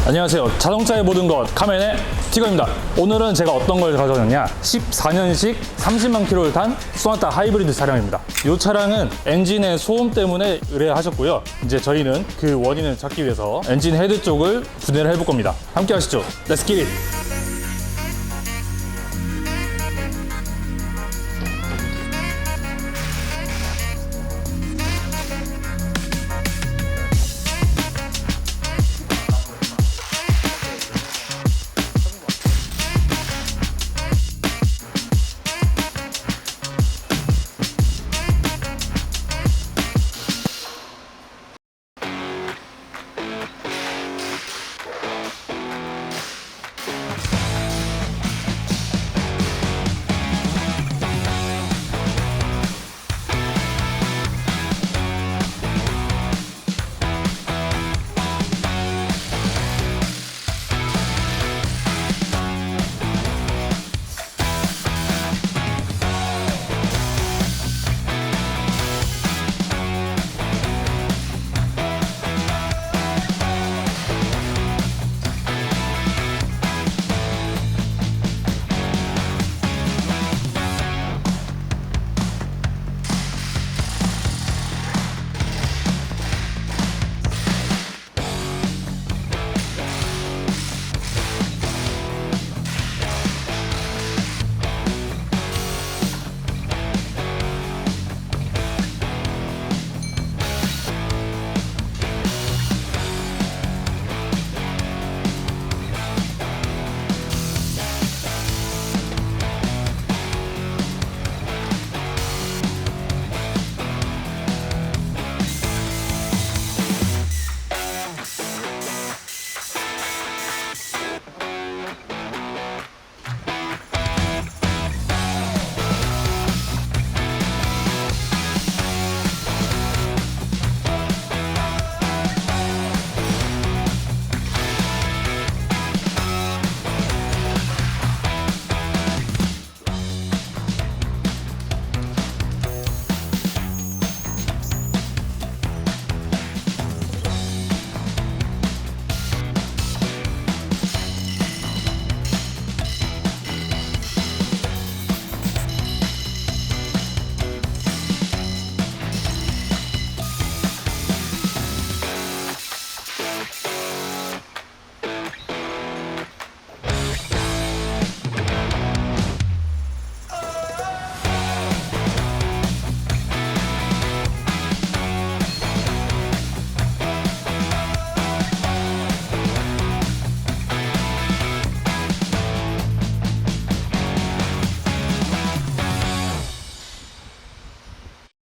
안녕하세요. 자동차의 모든 것 카멘의 티거입니다. 오늘은 제가 어떤 걸 가져왔냐, 14년식 30만 킬로를 탄 소나타 하이브리드 차량입니다. 이 차량은 엔진의 소음 때문에 의뢰하셨고요. 이제 저희는 그 원인을 찾기 위해서 엔진 헤드 쪽을 분해를 해볼 겁니다. 함께 하시죠. Let's get it!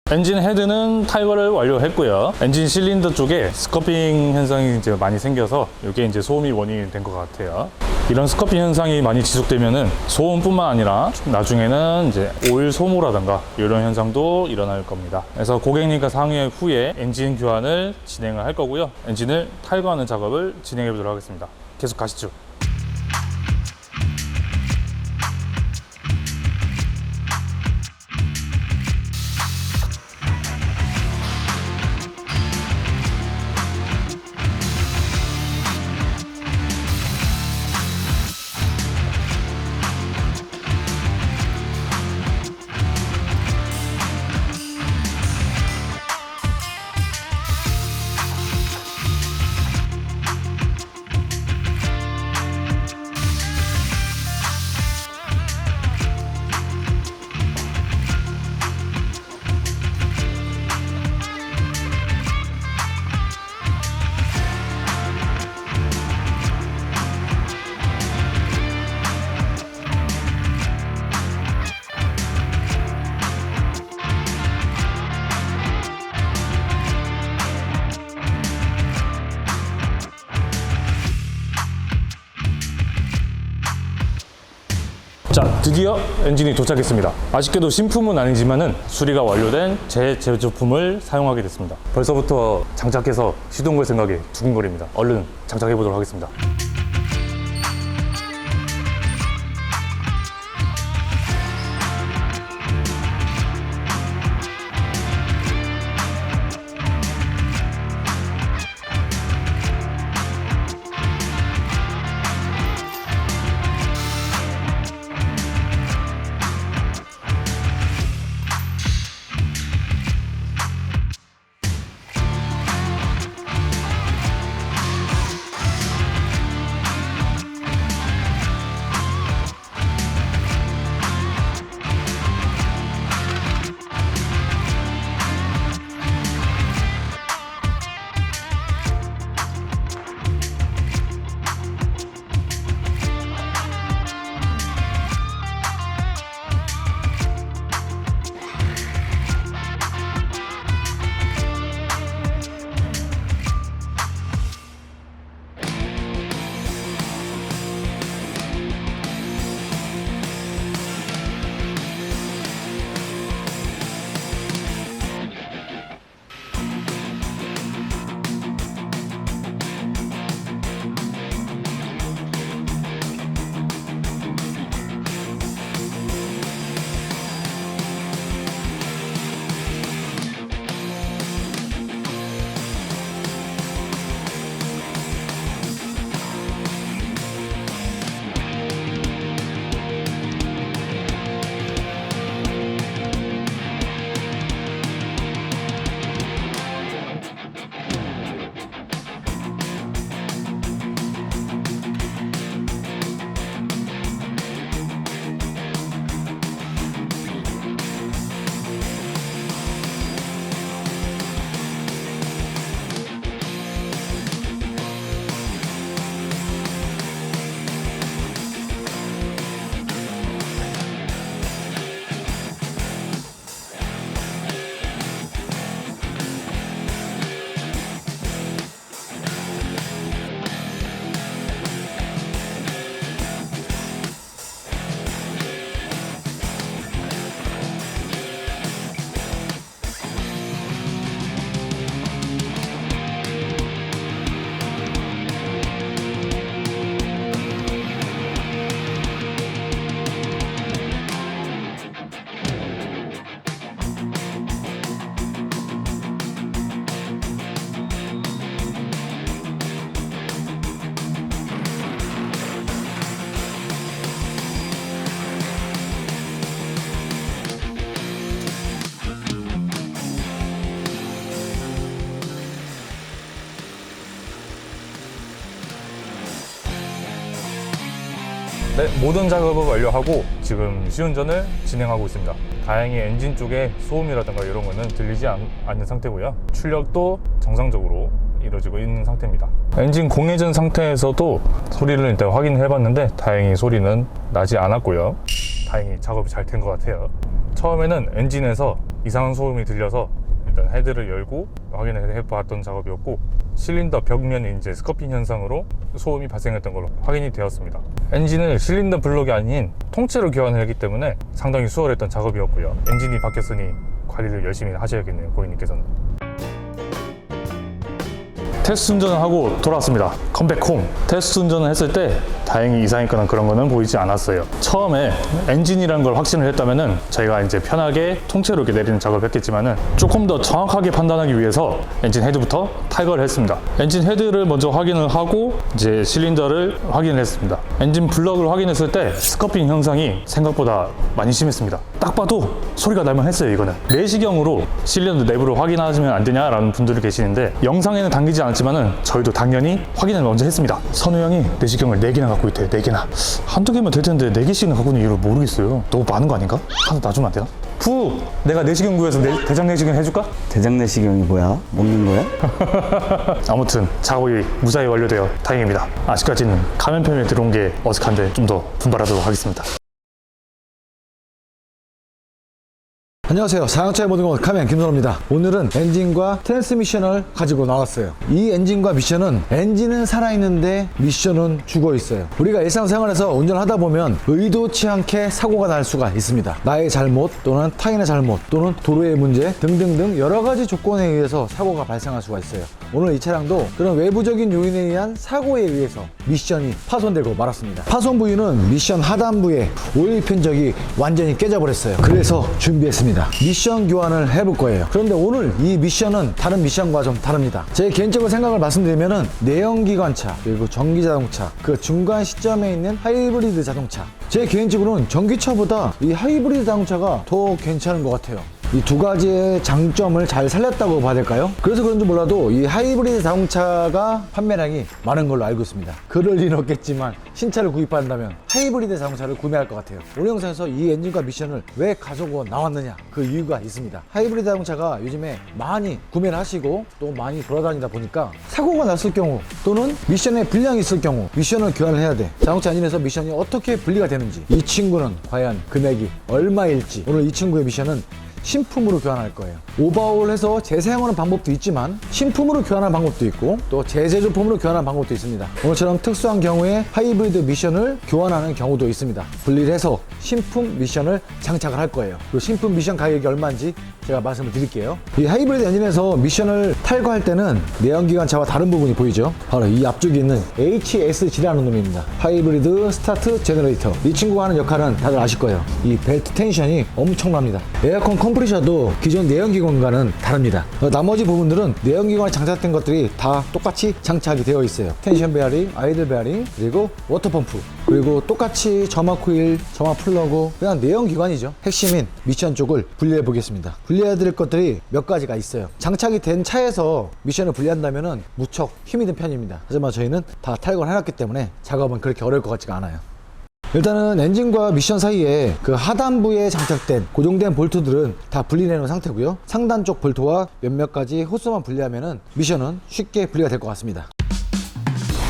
엔진 헤드는 탈거를 완료했고요. 엔진 실린더 쪽에 스커핑 현상이 이제 많이 생겨서 이게 이제 소음이 원인이 된 것 같아요. 이런 스커핑 현상이 많이 지속되면은 소음뿐만 아니라 나중에는 이제 오일 소모라든가 이런 현상도 일어날 겁니다. 그래서 고객님과 상의 후에 엔진 교환을 진행을 할 거고요. 엔진을 탈거하는 작업을 진행해 보도록 하겠습니다. 계속 가시죠. 자, 드디어 엔진이 도착했습니다. 아쉽게도 신품은 아니지만은 수리가 완료된 제 제조품을 사용하게 됐습니다. 벌써부터 장착해서 시동 걸 생각에 두근거립니다. 얼른 장착해 보도록 하겠습니다. 네, 모든 작업을 완료하고 지금 시운전을 진행하고 있습니다. 다행히 엔진 쪽에 소음이라든가 이런 거는 들리지 않는 상태고요. 출력도 정상적으로 이루어지고 있는 상태입니다. 엔진 공회전 상태에서도 소리를 일단 확인을 해봤는데 다행히 소리는 나지 않았고요. 다행히 작업이 잘 된 것 같아요. 처음에는 엔진에서 이상한 소음이 들려서 일단 헤드를 열고 확인을 해봤던 작업이었고, 실린더 벽면에 이제 스커핑 현상으로 소음이 발생했던 걸로 확인이 되었습니다. 엔진을 실린더 블록이 아닌 통째로 교환을 했기 때문에 상당히 수월했던 작업이었고요. 엔진이 바뀌었으니 관리를 열심히 하셔야겠네요, 고객님께서는. 테스트 운전을 하고 돌아왔습니다. 컴백 홈. 테스트 운전을 했을 때 다행히 이상이 거나 그런 거는 보이지 않았어요. 처음에 엔진이라는 걸 확신을 했다면은 저희가 이제 편하게 통째로 이렇게 내리는 작업을 했겠지만은 조금 더 정확하게 판단하기 위해서 엔진 헤드부터 탈거를 했습니다. 엔진 헤드를 먼저 확인을 하고 이제 실린더를 확인을 했습니다. 엔진 블럭을 확인했을 때 스커핑 현상이 생각보다 많이 심했습니다. 딱 봐도 소리가 날만 했어요. 이거는 내시경으로 실린더 내부를 확인하시면 안 되냐라는 분들이 계시는데, 영상에는 담기지 않았지만은 저희도 당연히 확인을 먼저 했습니다. 선우 형이 내시경을 4개나 갖고 있대요. 4개나. 한두 개면 될 텐데 4개씩이나 갖고 있는 이유를 모르겠어요. 너무 많은 거 아닌가? 하나 놔주면 안 되나? 내가 내시경 구해서 대장 내시경 해줄까? 대장 내시경이 뭐야? 먹는 거야? 아무튼 작업이 무사히 완료되어 다행입니다. 아직까지는 가면편에 들어온 게 어색한데 좀 더 분발하도록 하겠습니다. 안녕하세요. 자동차의 모든 것 카멘 김선호입니다. 오늘은 엔진과 트랜스미션을 가지고 나왔어요. 이 엔진과 미션은 엔진은 살아있는데 미션은 죽어있어요. 우리가 일상생활에서 운전하다 보면 의도치 않게 사고가 날 수가 있습니다. 나의 잘못 또는 타인의 잘못 또는 도로의 문제 등등등 여러가지 조건에 의해서 사고가 발생할 수가 있어요. 오늘 이 차량도 그런 외부적인 요인에 의한 사고에 의해서 미션이 파손되고 말았습니다. 파손 부위는 미션 하단부에 오일 편적이 완전히 깨져버렸어요. 그래서 준비했습니다. 미션 교환을 해볼 거예요. 그런데 오늘 이 미션은 다른 미션과 좀 다릅니다. 제 개인적인 생각을 말씀드리면은 내연기관차 그리고 전기자동차 그 중간 시점에 있는 하이브리드 자동차, 제 개인적으로는 전기차보다 이 하이브리드 자동차가 더 괜찮은 것 같아요. 이 두 가지의 장점을 잘 살렸다고 봐야 될까요? 그래서 그런지 몰라도 이 하이브리드 자동차가 판매량이 많은 걸로 알고 있습니다. 그럴 리는 없겠지만 신차를 구입한다면 하이브리드 자동차를 구매할 것 같아요. 오늘 영상에서 이 엔진과 미션을 왜 가지고 나왔느냐, 그 이유가 있습니다. 하이브리드 자동차가 요즘에 많이 구매를 하시고 또 많이 돌아다니다 보니까 사고가 났을 경우 또는 미션에 불량이 있을 경우 미션을 교환을 해야 돼. 자동차 엔진에서 미션이 어떻게 분리가 되는지, 이 친구는 과연 금액이 얼마일지, 오늘 이 친구의 미션은 신품으로 교환할 거예요. 오버홀해서 재사용하는 방법도 있지만 신품으로 교환하는 방법도 있고 또 재제조품으로 교환하는 방법도 있습니다. 오늘처럼 특수한 경우에 하이브리드 미션을 교환하는 경우도 있습니다. 분리를 해서 신품 미션을 장착을 할 거예요. 그 신품 미션 가격이 얼마인지 제가 말씀을 드릴게요. 이 하이브리드 엔진에서 미션을 탈거할 때는 내연기관차와 다른 부분이 보이죠? 바로 이 앞쪽에 있는 HSG라는 놈입니다. 하이브리드 스타트 제너레이터. 이 친구가 하는 역할은 다들 아실 거예요. 이 벨트 텐션이 엄청납니다. 에어컨 컴프레셔도 기존 내연기관과는 다릅니다. 나머지 부분들은 내연기관에 장착된 것들이 다 똑같이 장착이 되어 있어요. 텐션 베어링, 아이들 베어링, 그리고 워터펌프, 그리고 똑같이 점화 코일, 점화 플러그, 그냥 내연기관이죠. 핵심인 미션 쪽을 분리해 보겠습니다. 분리해 드릴 것들이 몇 가지가 있어요. 장착이 된 차에서 미션을 분리한다면 무척 힘이 든 편입니다. 하지만 저희는 다 탈거를 해놨기 때문에 작업은 그렇게 어려울 것 같지가 않아요. 일단은 엔진과 미션 사이에 그 하단부에 장착된 고정된 볼트들은 다 분리해 놓은 상태고요. 상단 쪽 볼트와 몇몇 가지 호스만 분리하면은 미션은 쉽게 분리가 될 것 같습니다.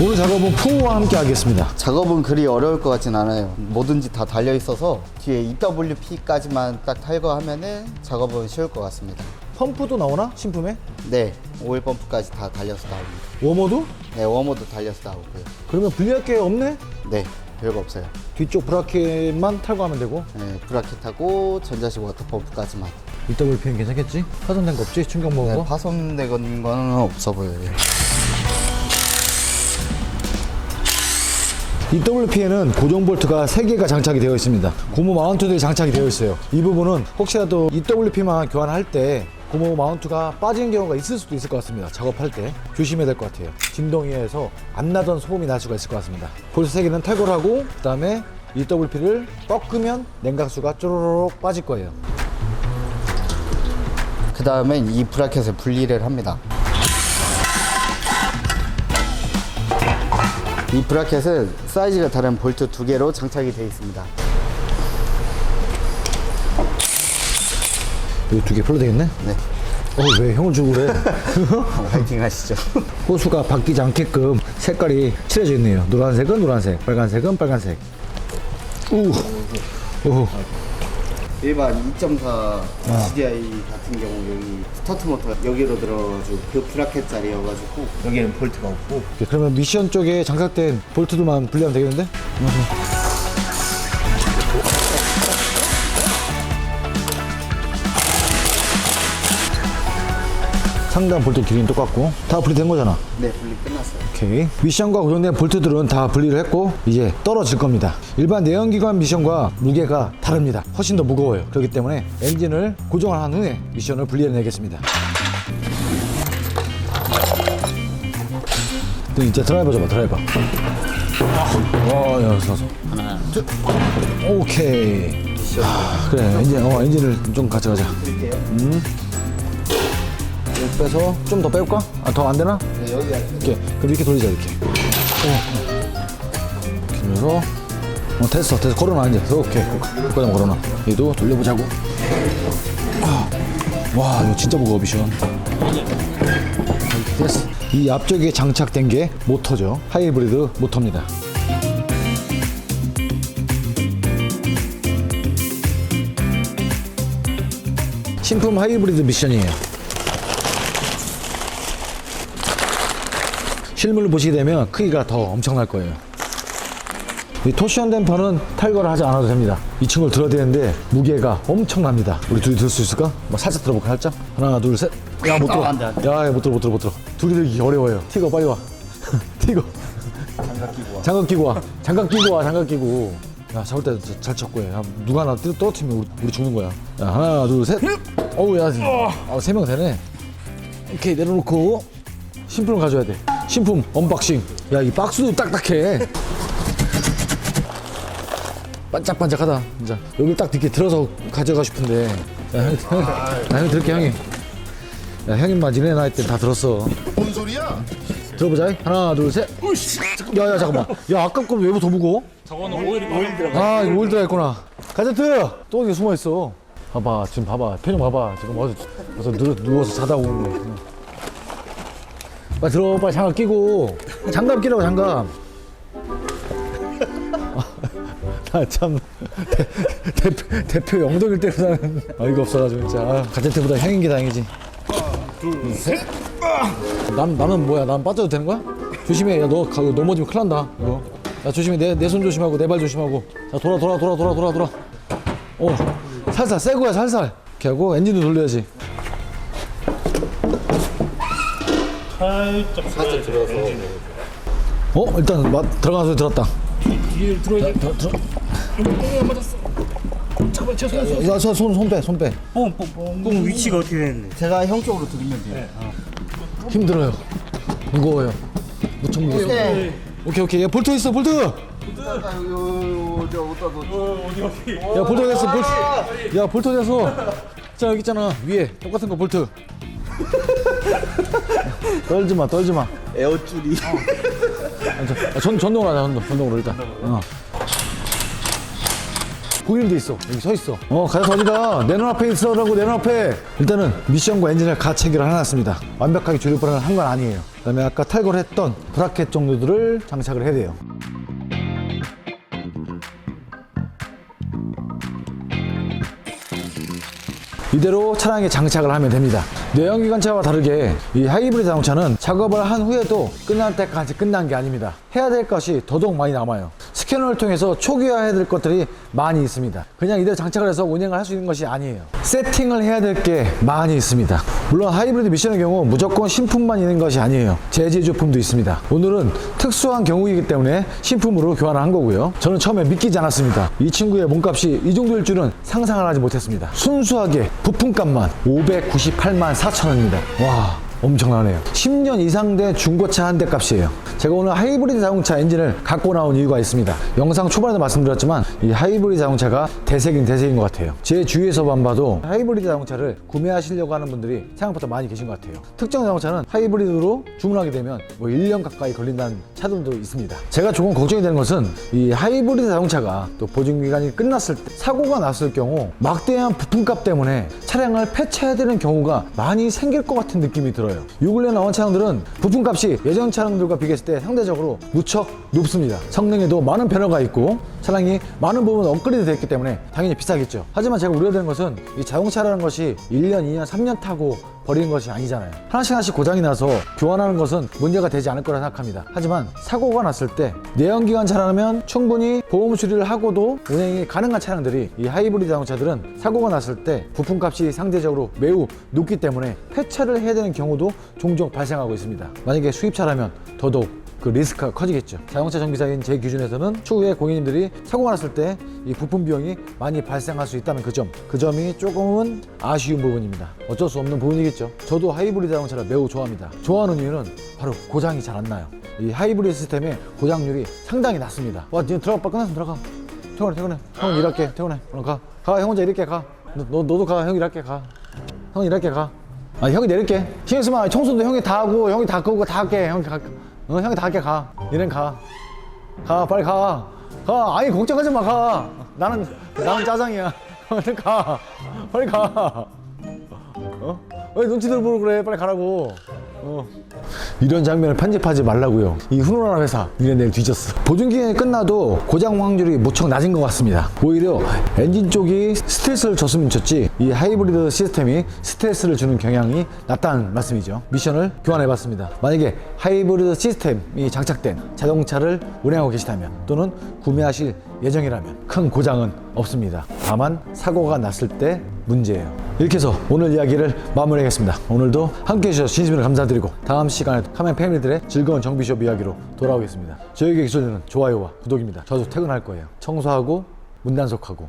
오늘 작업은 푸우와 함께 하겠습니다. 작업은 그리 어려울 것 같진 않아요. 뭐든지 다 달려 있어서 뒤에 EWP까지만 딱 탈거하면은 작업은 쉬울 것 같습니다. 펌프도 나오나? 신품에? 네, 오일 펌프까지 다 달려서 나옵니다. 워머도? 네, 워머도 달려서 나오고요. 그러면 분리할 게 없네? 네, 별거 없어요. 뒤쪽 브라켓만 탈거하면 되고. 네, 브라켓하고 전자식 워터 펌프까지만. EWP는 괜찮겠지? 파손된 거 없지? 충격 먹은 네, 거? 파손된 거는 없어 보여요. EWP에는 고정 볼트가 3개가 장착이 되어 있습니다. 고무 마운트들이 장착이 되어 있어요. 이 부분은 혹시라도 EWP만 교환할 때 고무 마운트가 빠지는 경우가 있을 수도 있을 것 같습니다. 작업할 때 조심해야 될 것 같아요. 진동이에서 안 나던 소음이 날 수가 있을 것 같습니다. 볼트 3개는 탈거를 하고 그 다음에 EWP를 꺾으면 냉각수가 쪼로록 빠질 거예요. 그 다음엔 이 브라켓을 분리를 합니다. 이 브라켓은 사이즈가 다른 볼트 2개로 장착이 되어 있습니다. 이거 2개 풀로 되겠네? 네. 왜 형을 주고 그래? 화이팅 하시죠. 호수가 바뀌지 않게끔 색깔이 칠해져 있네요. 노란색은 노란색, 빨간색은 빨간색. 오. 일반 2.4 CDI 같은 경우 여기 스타트 모터가 여기로 들어가지고 그 브라켓 자리여가지고 여기는 볼트가 없고. 그러면 미션 쪽에 장착된 볼트들만 분리하면 되겠는데? 상단 볼트 길이는 똑같고 다 분리된 거잖아. 네, 분리 끝났어요. 오케이. 미션과 고정된 볼트들은 다 분리를 했고 이제 떨어질 겁니다. 일반 내연기관 미션과 무게가 다릅니다. 훨씬 더 무거워요. 그렇기 때문에 엔진을 고정을 한 후에 미션을 분리해내겠습니다. 이제 드라이버 줘봐, 드라이버. 여기서 하나, 둘. 오케이. 그래, 엔진을 좀 같이 가자. 드릴게요. 이거 빼서 좀 더 빼볼까? 더 안 되나? 네, 여기가 이렇게. 그럼 이렇게 돌리자, 이렇게. 그래서 됐어. 걸어놔, 이제. 오케이. 거기다 걸어놔. 얘도 돌려보자고. 와, 이거 진짜 무거워, 미션. 됐어. 이 앞쪽에 장착된 게 모터죠. 하이브리드 모터입니다. 신품 하이브리드 미션이에요. 실물을 보시게 되면 크기가 더 엄청날 거예요. 이 토시언 댐퍼는 탈거를 하지 않아도 됩니다. 이 친구를 들어야 되는데 무게가 엄청납니다. 우리 둘이 들 수 있을까? 살짝 들어볼까? 살짝? 하나, 둘, 셋. 야, 못 들어. 안 돼, 안 돼. 야, 못 들어. 둘이 들기 어려워요. 티거 빨리 와. 티거. 장갑 끼고 와. 야, 잡을 때 잘 잡고 해. 야, 누가 하나 떨어뜨리면 우리 죽는 거야. 야, 하나, 둘, 셋. 어우, 야, 3명 되네. 오케이, 내려놓고 신품을 가져야 돼. 신품 언박싱. 야, 이 박스도 딱딱해. 반짝반짝하다. 진짜 여기 딱 이렇게 들어서 가져가 싶은데. 야, 형이 들을게, 형이. 야, 형님 맞이네. 나 이때 다 들었어. 뭔 소리야? 들어보자. 하나, 둘, 셋. 야, 잠깐만. 야, 아까 건 왜 더 무거워? 저거는 오일 들어가. 이거 오일 들어있구나. 가제트! 또 어디 숨어있어. 봐봐, 지금 봐봐. 표정 봐봐. 지금 어서 누워서 자다 오는 거. 빨리 들어, 빨리 장갑 끼고. 장갑 끼라고, 장갑. 참. 대표 엉덩이를 때리다는 어이가 없어가지고, 진짜. 가제트보다 형인 게 다행이지. 둘, 셋. 나는 뭐야? 난 빠져도 되는 거야? 조심해. 야, 너 넘어지면 큰일 난다. 이거. 야, 조심해. 내 손 조심하고, 내 발 조심하고. 자, 돌아. 살살, 새 거야, 살살. 이렇게 하고, 엔진도 돌려야지. 살짝 들어서. 일단, 들어가는 소리 들었다. 뒤에 들어야 돼. 안 맞았어. 잠깐만, 야, 손 빼. 뽕 위치가 어떻게 되는데? 제가 형 쪽으로 들으면 돼요. 힘들어요. 무거워요. 무척 무거워. 네. 오케이. 야, 볼트 있어, 볼트! 야, 볼트 됐어, 야, 볼트 됐어. 자, 여기 있잖아. 위에. 똑같은 거, 볼트. 떨지 마. 에어줄이. 전동으로 하자, 전동으로 일단. 고객님도 있어. 여기 서 있어. 가서 어디가? 내 눈앞에 있어라고, 내 눈앞에. 일단은 미션과 엔진을 같이 체결을 해놨습니다. 완벽하게 조립을 한 건 아니에요. 그 다음에 아까 탈거를 했던 브라켓 정도들을 장착을 해야 돼요. 이대로 차량에 장착을 하면 됩니다. 내연기관차와 다르게 이 하이브리드 자동차는 작업을 한 후에도 끝날 때까지 끝난 게 아닙니다. 해야 될 것이 더더욱 많이 남아요. 스캐너를 통해서 초기화해야 될 것들이 많이 있습니다. 그냥 이대로 장착을 해서 운행을 할 수 있는 것이 아니에요. 세팅을 해야 될 게 많이 있습니다. 물론 하이브리드 미션의 경우 무조건 신품만 있는 것이 아니에요. 재제조품도 있습니다. 오늘은 특수한 경우이기 때문에 신품으로 교환을 한 거고요. 저는 처음에 믿기지 않았습니다. 이 친구의 몸값이 이 정도일 줄은 상상을 하지 못했습니다. 순수하게 부품값만 598만 4천 원입니다. 와, 엄청나네요. 10년 이상 된 중고차 한 대 값이에요. 제가 오늘 하이브리드 자동차 엔진을 갖고 나온 이유가 있습니다. 영상 초반에도 말씀드렸지만 이 하이브리드 자동차가 대세긴 대세인 것 같아요. 제 주위에서만 봐도 하이브리드 자동차를 구매하시려고 하는 분들이 생각보다 많이 계신 것 같아요. 특정 자동차는 하이브리드로 주문하게 되면 뭐 1년 가까이 걸린다는 차들도 있습니다. 제가 조금 걱정이 되는 것은 이 하이브리드 자동차가 또 보증기간이 끝났을 때 사고가 났을 경우 막대한 부품값 때문에 차량을 폐차해야 되는 경우가 많이 생길 것 같은 느낌이 들어요. 요 근래 나온 차량들은 부품값이 예전 차량들과 비교했을 때 상대적으로 무척 높습니다. 성능에도 많은 변화가 있고 차량이 많은 부분 업그레이드 됐기 때문에 당연히 비싸겠죠. 하지만 제가 우려되는 것은 이 자동차라는 것이 1년, 2년, 3년 타고 버리는 것이 아니잖아요. 하나씩 고장이 나서 교환하는 것은 문제가 되지 않을 거라 생각합니다. 하지만 사고가 났을 때 내연기관 차라면 충분히 보험 수리를 하고도 운행이 가능한 차량들이 이 하이브리드 자동차들은 사고가 났을 때 부품값이 상대적으로 매우 높기 때문에 폐차를 해야 되는 경우도 종종 발생하고 있습니다. 만약에 수입차라면 더더욱 그 리스크가 커지겠죠. 자동차 정비사인 제 기준에서는 추후에 고객님들이 사고가 났을 때 이 부품 비용이 많이 발생할 수 있다는 그 점이 조금은 아쉬운 부분입니다. 어쩔 수 없는 부분이겠죠. 저도 하이브리드 자동차를 매우 좋아합니다. 좋아하는 이유는 바로 고장이 잘 안 나요. 이 하이브리드 시스템의 고장률이 상당히 낮습니다. 와, 지금 들어가, 끝났으면 들어가. 퇴근해. 형 일할게. 퇴근해. 가. 형 혼자 일할게. 가. 너도 가. 형 일할게. 가. 형 일할게. 가. 아, 형이 내릴게. 신경 쓰지 마. 청소도 형이 다 하고, 형이 다 끄고 다 할게. 형이 다 할게. 가. 얘는 가. 빨리 가. 아니, 걱정하지 마. 가. 나는 짜장이야. 가. 빨리 가. 왜 눈치들 보고 그래? 빨리 가라고. 이런 장면을 편집하지 말라고요. 이 훈훈한 회사 니네 내일 뒤졌어. 보증기간이 끝나도 고장 확률이 무척 낮은 것 같습니다. 오히려 엔진 쪽이 스트레스를 줬으면 줬지 이 하이브리드 시스템이 스트레스를 주는 경향이 낮다는 말씀이죠. 미션을 교환해봤습니다. 만약에 하이브리드 시스템이 장착된 자동차를 운행하고 계시다면 또는 구매하실 예정이라면 큰 고장은 없습니다. 다만 사고가 났을 때 문제예요. 이렇게 해서 오늘 이야기를 마무리하겠습니다. 오늘도 함께해 주셔서 진심으로 감사드리고 다음 시간에 카멘 패밀리들의 즐거운 정비숍 이야기로 돌아오겠습니다. 저에게 기초되는 좋아요와 구독입니다. 저도 퇴근할 거예요. 청소하고 문단속하고.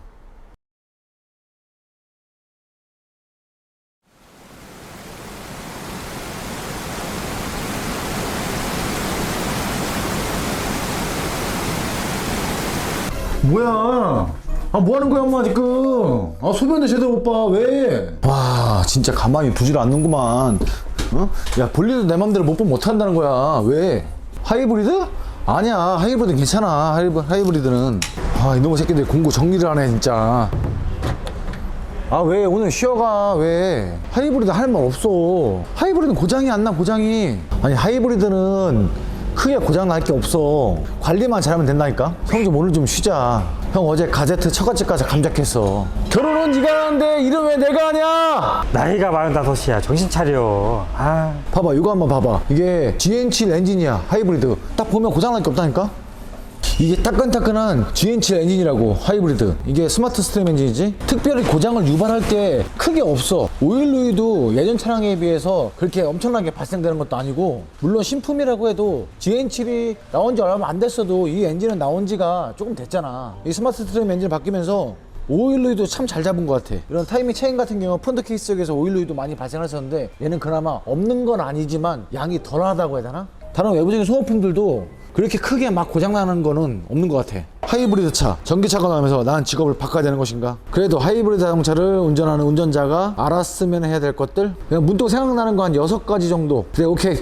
뭐야? 뭐 하는 거야, 엄마, 지금? 소변도 제대로 못 봐, 왜? 와, 진짜 가만히 두질 않는구만. 야, 볼일도 내 맘대로 못 보면 못한다는 거야. 왜? 하이브리드? 아니야, 하이브리드 괜찮아. 하이브리드는. 이놈의 새끼들 공부 정리를 하네, 진짜. 왜? 오늘 쉬어가, 왜? 하이브리드 할 말 없어. 하이브리드는 고장이 안 나, 고장이. 아니, 하이브리드는 크게 고장 날 게 없어. 관리만 잘하면 된다니까? 형 좀 오늘 좀 쉬자. 형 어제 가제트 처갓집 가서 감작했어. 결혼은 네가 하는데 일은 왜 내가 하냐? 나이가 45이야. 정신 차려. 봐봐, 이거 한번 봐봐. 이게 GN7 엔진이야, 하이브리드. 딱 보면 고장 날 게 없다니까? 이게 따끈따끈한 GN7 엔진이라고, 하이브리드. 이게 스마트 스트림 엔진이지? 특별히 고장을 유발할 게 크게 없어. 오일 누이도 예전 차량에 비해서 그렇게 엄청나게 발생되는 것도 아니고, 물론 신품이라고 해도 GN7이 나온 지 얼마 안 됐어도 이 엔진은 나온 지가 조금 됐잖아. 이 스마트 스트림 엔진 바뀌면서 오일 누이도 참 잘 잡은 것 같아. 이런 타이밍 체인 같은 경우 프론트 케이스 쪽에서 오일 누이도 많이 발생했었는데 얘는 그나마 없는 건 아니지만 양이 덜하다고 해야 되나? 다른 외부적인 소모품들도 그렇게 크게 막 고장나는 거는 없는 것 같아. 하이브리드 차, 전기차가 나오면서 난 직업을 바꿔야 되는 것인가? 그래도 하이브리드 자동차를 운전하는 운전자가 알았으면 해야 될 것들? 그냥 문득 생각나는 거 한 6가지 정도. 그래, 오케이.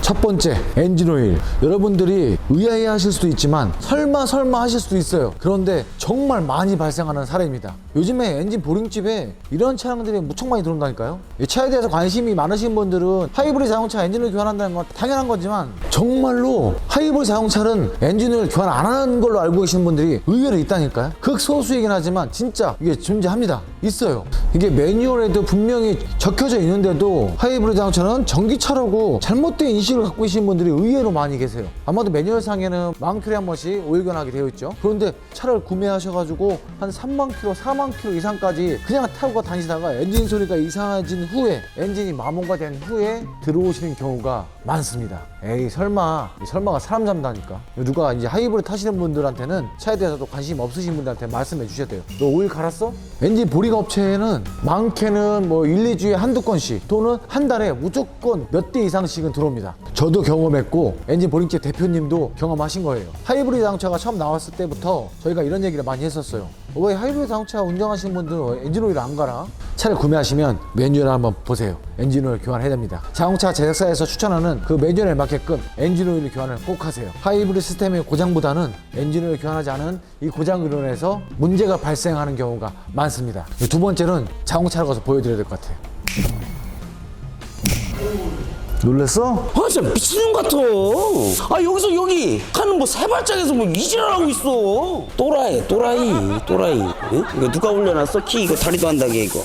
첫 번째, 엔진 오일. 여러분들이 의아해 하실 수도 있지만 설마 하실 수도 있어요. 그런데 정말 많이 발생하는 사례입니다. 요즘에 엔진 보링집에 이런 차량들이 무척 많이 들어온다니까요. 이 차에 대해서 관심이 많으신 분들은 하이브리드 자동차 엔진을 교환한다는 건 당연한 거지만 정말로 하이브리드 자동차는 엔진을 교환 안 하는 걸로 알고 계시는 분들이 의외로 있다니까요. 극소수이긴 하지만 진짜 이게 존재합니다. 있어요. 이게 매뉴얼에도 분명히 적혀져 있는데도 하이브리드 자동차는 전기차라고 잘못된 인식을 엔진을 갖고 계신 분들이 의외로 많이 계세요. 아마도 매뉴얼상에는 만 킬로에 한 번씩 오일 교환하게 되어 있죠. 그런데 차를 구매하셔가지고 한 3만 킬로, 4만 킬로 이상까지 그냥 타고 다니시다가 엔진 소리가 이상해진 후에, 엔진이 마모가 된 후에 들어오시는 경우가 많습니다. 에이 설마가 사람 잡는다니까. 누가 이제 하이브리드 타시는 분들한테는 차에 대해서도 관심 없으신 분들한테 말씀해 주셔야 돼요. 너 오일 갈았어? 엔진 보리가 업체에는 많게는 뭐 1, 2주에 한두 건씩 또는 한 달에 무조건 몇 대 이상씩은 들어옵니다. 저도 경험했고 엔진 보링집 대표님도 경험하신 거예요. 하이브리드 자동차가 처음 나왔을 때부터 저희가 이런 얘기를 많이 했었어요. 왜 하이브리드 자동차 운전하시는 분들은 엔진 오일 안 갈아? 차를 구매하시면 매뉴얼을 한번 보세요. 엔진 오일 교환해야 됩니다. 자동차 제작사에서 추천하는 그 매뉴얼에 맞게끔 엔진 오일 교환을 꼭 하세요. 하이브리드 시스템의 고장보다는 엔진 오일 교환하지 않은 이 고장으로 인해서 문제가 발생하는 경우가 많습니다. 두 번째는 자동차를 가서 보여드려야 될 것 같아요. 놀랬어? 아 진짜 미친놈 같아. 아 여기서 여기 하는 뭐 세 발짝에서 뭐 이질하고 있어. 또라이. 응? 이거 누가 올려놨어? 키 이거 다리도 안 닿게 이거.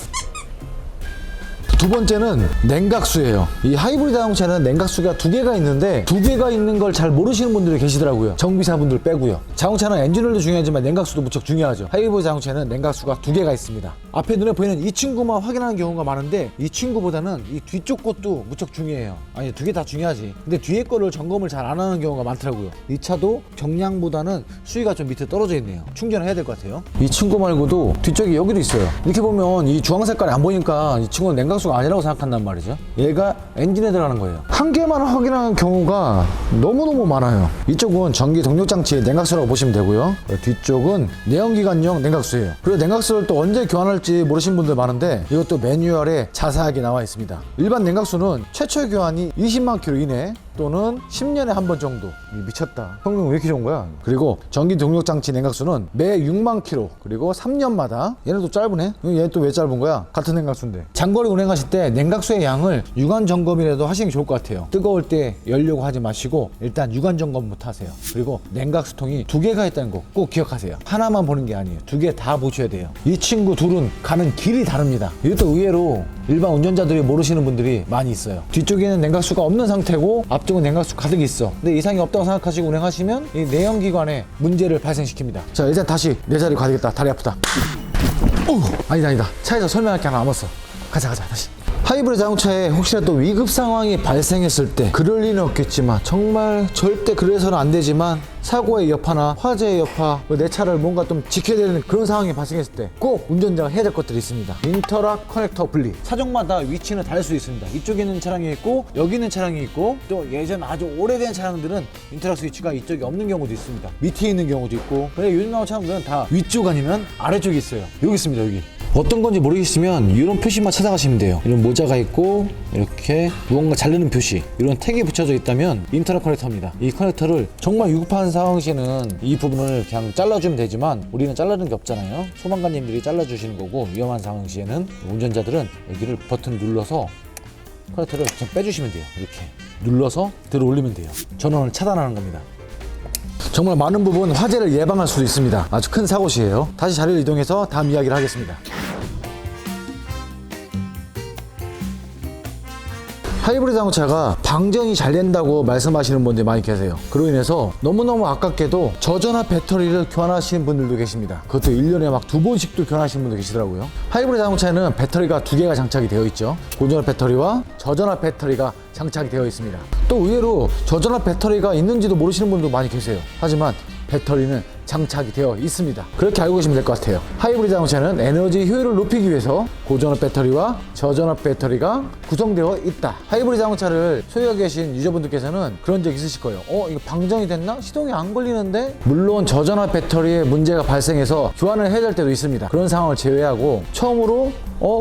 두 번째는 냉각수예요. 이 하이브리드 자동차는 냉각수가 두 개가 있는데 두 개가 있는 걸 잘 모르시는 분들이 계시더라고요. 정비사분들 빼고요. 자동차는 엔진오일도 중요하지만 냉각수도 무척 중요하죠. 하이브리드 자동차는 냉각수가 두 개가 있습니다. 앞에 눈에 보이는 이 친구만 확인하는 경우가 많은데 이 친구보다는 이 뒤쪽 것도 무척 중요해요. 아니 두 개 다 중요하지. 근데 뒤에 거를 점검을 잘 안 하는 경우가 많더라고요. 이 차도 경량보다는 수위가 좀 밑에 떨어져 있네요. 충전을 해야 될 것 같아요. 이 친구 말고도 뒤쪽에 여기도 있어요. 이렇게 보면 이 주황 색깔이 안 보이니까 이 친구는 냉각수가 아니라고 생각한단 말이죠. 얘가 엔진에 들어가는 거예요. 한 개만 확인하는 경우가 너무너무 많아요. 이쪽은 전기 동력 장치의 냉각수라고 보시면 되고요. 뒤쪽은 내연기관용 냉각수예요. 그리고 냉각수를 또 언제 교환할지 모르시는 분들 많은데 이것도 매뉴얼에 자세하게 나와 있습니다. 일반 냉각수는 최초 교환이 20만 킬로 이내 또는 10년에 한 번 정도. 미쳤다. 성능 왜 이렇게 좋은 거야? 그리고 전기 동력 장치 냉각수는 매 6만 킬로 그리고 3년마다. 얘는 또 짧으네. 얘는 또 왜 짧은 거야? 같은 냉각수인데. 장거리 운행하실 때 냉각수의 양을 유관 점검이라도 하시는 게 좋을 것 같아요. 뜨거울 때 열려고 하지 마시고 일단 유관 점검부터 하세요. 그리고 냉각수통이 두 개가 있다는 거 꼭 기억하세요. 하나만 보는 게 아니에요. 두 개 다 보셔야 돼요. 이 친구 둘은 가는 길이 다릅니다. 이것도 의외로 일반 운전자들이 모르시는 분들이 많이 있어요. 뒤쪽에는 냉각수가 없는 상태고 앞쪽은 냉각수 가득 있어. 근데 이상이 없다고 생각하시고 운행하시면 이 내연기관에 문제를 발생시킵니다. 자, 일단 다시 내 자리로 가야 되겠다. 다리 아프다. 아니다. 차에서 설명할 게 하나 남았어. 가자 다시. 하이브리드 자동차에 혹시라도 위급 상황이 발생했을 때 그럴 리는 없겠지만 정말 절대 그래서는 안 되지만 사고의 여파나 화재의 여파, 내 차를 뭔가 좀 지켜야 되는 그런 상황이 발생했을 때 꼭 운전자가 해야 될 것들이 있습니다. 인터락 커넥터 분리. 차종마다 위치는 다를 수 있습니다. 이쪽에 있는 차량이 있고 여기 있는 차량이 있고 또 예전 아주 오래된 차량들은 인터락 스위치가 이쪽에 없는 경우도 있습니다. 밑에 있는 경우도 있고. 근데 요즘 나온 차량들은 다 위쪽 아니면 아래쪽에 있어요. 여기 있습니다. 여기. 어떤 건지 모르겠으면 이런 표시만 찾아가시면 돼요. 이런 모자가 있고 이렇게 무언가 자르는 표시, 이런 택이 붙여져 있다면 인터넷 커넥터입니다. 이 커넥터를 정말 위급한 상황 시에는 이 부분을 그냥 잘라주면 되지만 우리는 자르는 게 없잖아요. 소방관님들이 잘라주시는 거고 위험한 상황 시에는 운전자들은 여기를 버튼을 눌러서 커넥터를 그냥 빼주시면 돼요. 이렇게 눌러서 들어 올리면 돼요. 전원을 차단하는 겁니다. 정말 많은 부분 화재를 예방할 수도 있습니다. 아주 큰 사고 시에요. 다시 자리를 이동해서 다음 이야기를 하겠습니다. 하이브리드 자동차가 방전이 잘 된다고 말씀하시는 분들이 많이 계세요. 그로 인해서 너무너무 아깝게도 저전압 배터리를 교환하시는 분들도 계십니다. 그것도 1년에 막 2번씩도 교환하시는 분도 계시더라고요. 하이브리드 자동차에는 배터리가 두 개가 장착이 되어 있죠. 고전압 배터리와 저전압 배터리가 장착이 되어 있습니다. 또 의외로 저전압 배터리가 있는지도 모르시는 분도 많이 계세요. 하지만 배터리는 장착이 되어 있습니다. 그렇게 알고 계시면 될 것 같아요. 하이브리드 자동차는 에너지 효율을 높이기 위해서 고전압 배터리와 저전압 배터리가 구성되어 있다. 하이브리드 자동차를 소유하고 계신 유저분들께서는 그런 적 있으실 거예요. 이거 방전이 됐나? 시동이 안 걸리는데? 물론 저전압 배터리에 문제가 발생해서 교환을 해야 될 때도 있습니다. 그런 상황을 제외하고 처음으로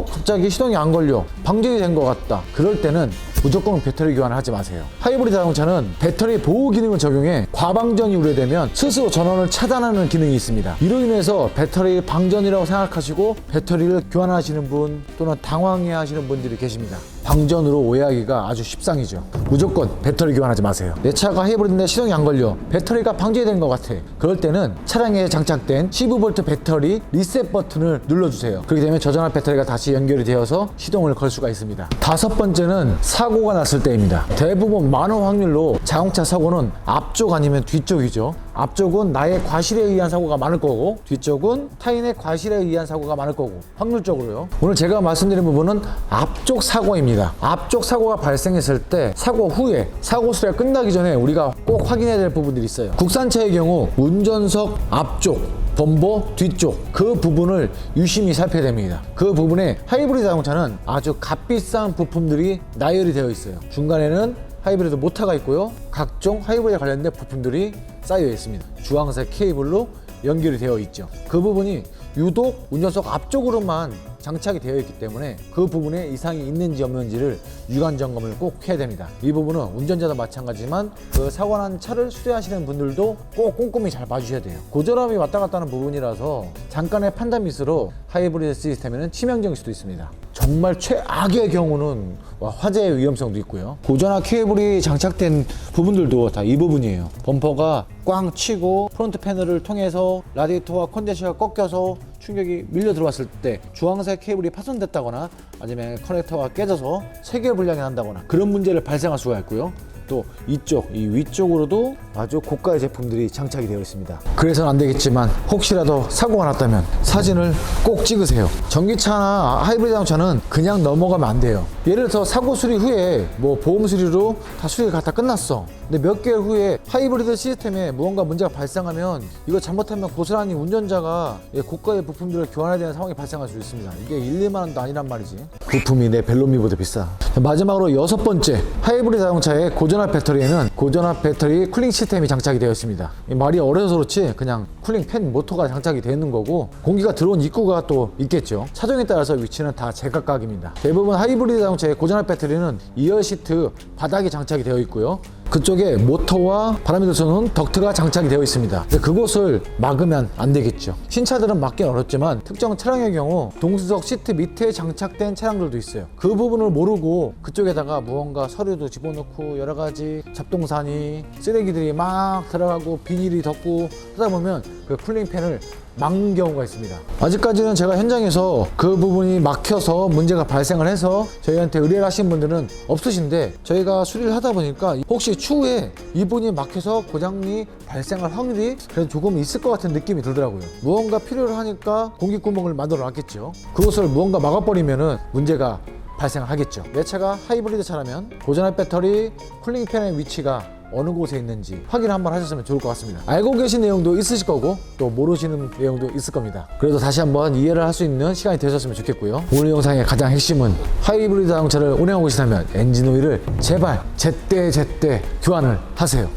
갑자기 시동이 안 걸려, 방전이 된 것 같다. 그럴 때는 무조건 배터리 교환을 하지 마세요. 하이브리드 자동차는 배터리 보호 기능을 적용해 과방전이 우려되면 스스로 전원을 차단하는 기능이 있습니다. 이로 인해서 배터리 방전이라고 생각하시고 배터리를 교환하시는 분 또는 당황해 하시는 분들이 계십니다. 방전으로 오해하기가 아주 십상이죠. 무조건 배터리 교환하지 마세요. 내 차가 하이브리드인데 시동이 안 걸려, 배터리가 방전이 된 것 같아. 그럴 때는 차량에 장착된 15V 배터리 리셋 버튼을 눌러주세요. 그렇게 되면 저전압 배터리가 다시 연결이 되어서 시동을 걸 수가 있습니다. 다섯 번째는 사고가 났을 때입니다. 대부분 많은 확률로 자동차 사고는 앞쪽 아니면 뒤쪽이죠. 앞쪽은 나의 과실에 의한 사고가 많을 거고, 뒤쪽은 타인의 과실에 의한 사고가 많을 거고, 확률적으로요. 오늘 제가 말씀드린 부분은 앞쪽 사고입니다. 앞쪽 사고가 발생했을 때 사고 후에 사고 수리가 끝나기 전에 우리가 꼭 확인해야 될 부분들이 있어요. 국산차의 경우 운전석 앞쪽, 범버 뒤쪽 그 부분을 유심히 살펴야 됩니다. 그 부분에 하이브리드 자동차는 아주 값비싼 부품들이 나열이 되어 있어요. 중간에는 하이브리드 모터가 있고요. 각종 하이브리드 관련된 부품들이 쌓여 있습니다. 주황색 케이블로 연결이 되어 있죠. 그 부분이 유독 운전석 앞쪽으로만 장착이 되어 있기 때문에 그 부분에 이상이 있는지 없는지를 유관 점검을 꼭 해야 됩니다. 이 부분은 운전자도 마찬가지지만 그 사고 난 차를 수리하시는 분들도 꼭 꼼꼼히 잘 봐주셔야 돼요. 고전압이 왔다 갔다 하는 부분이라서 잠깐의 판단 미스로 하이브리드 시스템에는 치명적일 수도 있습니다. 정말 최악의 경우는 화재의 위험성도 있고요. 고전압 케이블이 장착된 부분들도 다 이 부분이에요. 범퍼가 꽝 치고 프론트 패널을 통해서 라디에이터와 컨덴서가 꺾여서 충격이 밀려 들어왔을 때 주황색 케이블이 파손됐다거나 아니면 커넥터가 깨져서 세계 불량이 난다거나 그런 문제를 발생할 수가 있고요. 또 이쪽, 이 위쪽으로도 아주 고가의 제품들이 장착이 되어 있습니다. 그래서는 안 되겠지만 혹시라도 사고가 났다면 사진을 꼭 찍으세요. 전기차나 하이브리드 자동차는 그냥 넘어가면 안 돼요. 예를 들어서 사고 수리 후에 뭐 보험 수리로 다 수리가 다 끝났어. 근데 몇 개월 후에 하이브리드 시스템에 무언가 문제가 발생하면 이거 잘못하면 고스란히 운전자가 고가의 부품들을 교환해야 되는 상황이 발생할 수 있습니다. 이게 1, 2만 원도 아니란 말이지. 부품이 내 벨로미보다 비싸. 마지막으로 여섯 번째, 하이브리드 자동차의 고전압 배터리에는 고전압 배터리 쿨링 시스템이 장착이 되어 있습니다. 말이 어려서 그렇지 그냥 쿨링 팬 모터가 장착이 되어 있는 거고, 공기가 들어온 입구가 또 있겠죠. 차종에 따라서 위치는 다 제각각입니다. 대부분 하이브리드 자동차의 고전압 배터리는 2열 시트 바닥에 장착이 되어 있고요. 그쪽에 모터와 바람이 들어오는 덕트가 장착이 되어 있습니다. 그곳을 막으면 안 되겠죠. 신차들은 막긴 어렵지만 특정 차량의 경우 동수석 시트 밑에 장착된 차량들도 있어요. 그 부분을 모르고 그쪽에다가 무언가 서류도 집어넣고 여러 가지 잡동사니 쓰레기들이 막 들어가고 비닐이 덮고 하다 보면 그 쿨링팬을 막는 경우가 있습니다. 아직까지는 제가 현장에서 그 부분이 막혀서 문제가 발생을 해서 저희한테 의뢰를 하신 분들은 없으신데, 저희가 수리를 하다 보니까 혹시 추후에 이분이 막혀서 고장이 발생할 확률이 그래도 조금 있을 것 같은 느낌이 들더라고요. 무언가 필요를 하니까 공기구멍을 만들어 놨겠죠. 그것을 무언가 막아버리면은 문제가 발생하겠죠. 내 차가 하이브리드 차라면 고전압 배터리 쿨링팬의 위치가 어느 곳에 있는지 확인 한번 하셨으면 좋을 것 같습니다. 알고 계신 내용도 있으실 거고 또 모르시는 내용도 있을 겁니다. 그래도 다시 한번 이해를 할 수 있는 시간이 되셨으면 좋겠고요. 오늘 영상의 가장 핵심은 하이브리드 자동차를 운행하고 계시다면 엔진 오일을 제발 제때 교환을 하세요.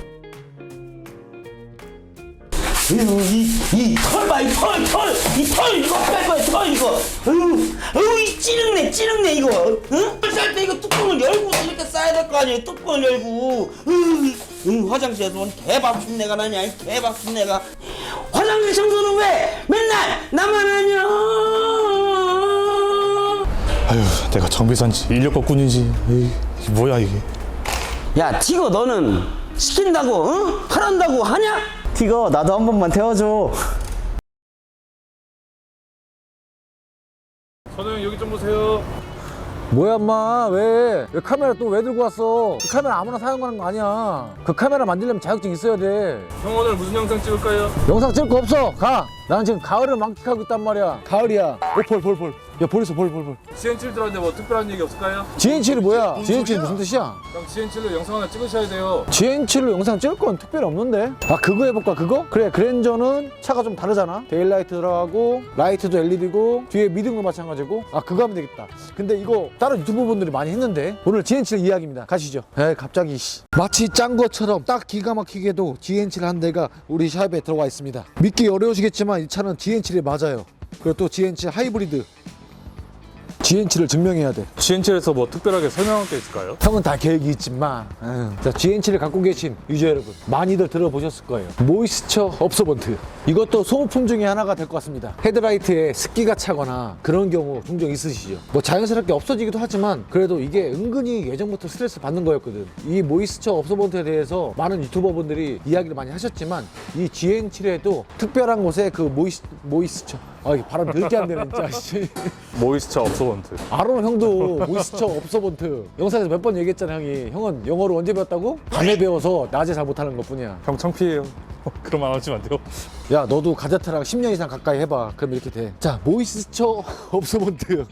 이 털 봐, 이 털 이거 빨리 털 이거. 이 찌릉내 이거. 응? 쌀 때 이거 뚜껑을 열고 이렇게 싸야 될 거 아니에요. 뚜껑을 열고. 화장실에서 개밥순 내가 나냐, 이 개밥순 내가. 화장실 청소는 왜 맨날 나만 하냐? 아휴, 내가 정비사인지 인력거 꾼인지 이게 뭐야 이게. 야, 티거 너는 시킨다고, 응? 하란다고 하냐? 티거 나도 한 번만 태워줘. 선우 형 여기 좀 보세요. 뭐야 엄마, 왜 카메라 또 왜 들고 왔어? 그 카메라 아무나 사용하는 거 아니야. 그 카메라 만들려면 자격증 있어야 돼. 형 오늘 무슨 영상 찍을까요? 영상 찍을 거 없어. 가. 나는 지금 가을을 만끽하고 있단 말이야. 가을이야. 볼. 야, 볼 있어, 볼. GN7 들었는데 뭐 특별한 얘기 없을까요? GN7이 뭐야? GN7 무슨 뜻이야? 형 GN7로 영상 하나 찍으셔야 돼요. GN7로 영상 찍을 건 특별히 없는데? 아, 그거 해볼까, 그거? 그래, 그랜저는 차가 좀 다르잖아. 데일라이트 들어가고 라이트도 LED고 뒤에 미등도 마찬가지고. 아, 그거 하면 되겠다. 근데 이거 다른 유튜브 분들이 많이 했는데 오늘 GN7 이야기입니다. 가시죠. 에이, 갑자기 마치 짠 것처럼 딱 기가 막히게도 GN7 한 대가 우리 샵에 들어와 있습니다. 믿기 어려우시겠지만 이 차는 GN7이 맞아요. 그리고 또 GN7 하이브리드 GN7을 증명해야 돼. GN7에서 뭐 특별하게 설명할 게 있을까요? 형은 다 계획이 있지만 자, GN7을 갖고 계신 유저 여러분 많이들 들어보셨을 거예요. 모이스처 업소번트, 이것도 소모품 중에 하나가 될 것 같습니다. 헤드라이트에 습기가 차거나 그런 경우 종종 있으시죠. 뭐 자연스럽게 없어지기도 하지만 그래도 이게 은근히 예전부터 스트레스 받는 거였거든. 이 모이스처 업소번트에 대해서 많은 유튜버분들이 이야기를 많이 하셨지만 이 GN7에도 특별한 곳에 그 모이스처 이게 발음 들게 안 되네 진짜. 씨. 모이스처 업소번트. 아론 형도 모이스처 업소번트 영상에서 몇 번 얘기했잖아. 형은 영어를 언제 배웠다고? 밤에 배워서 낮에 잘 못하는 것 뿐이야. 형 창피해요. 그런 말 하시면 안 돼요. 야 너도 가제트랑 10년 이상 가까이 해봐. 그럼 이렇게 돼. 자, 모이스처 업소번트.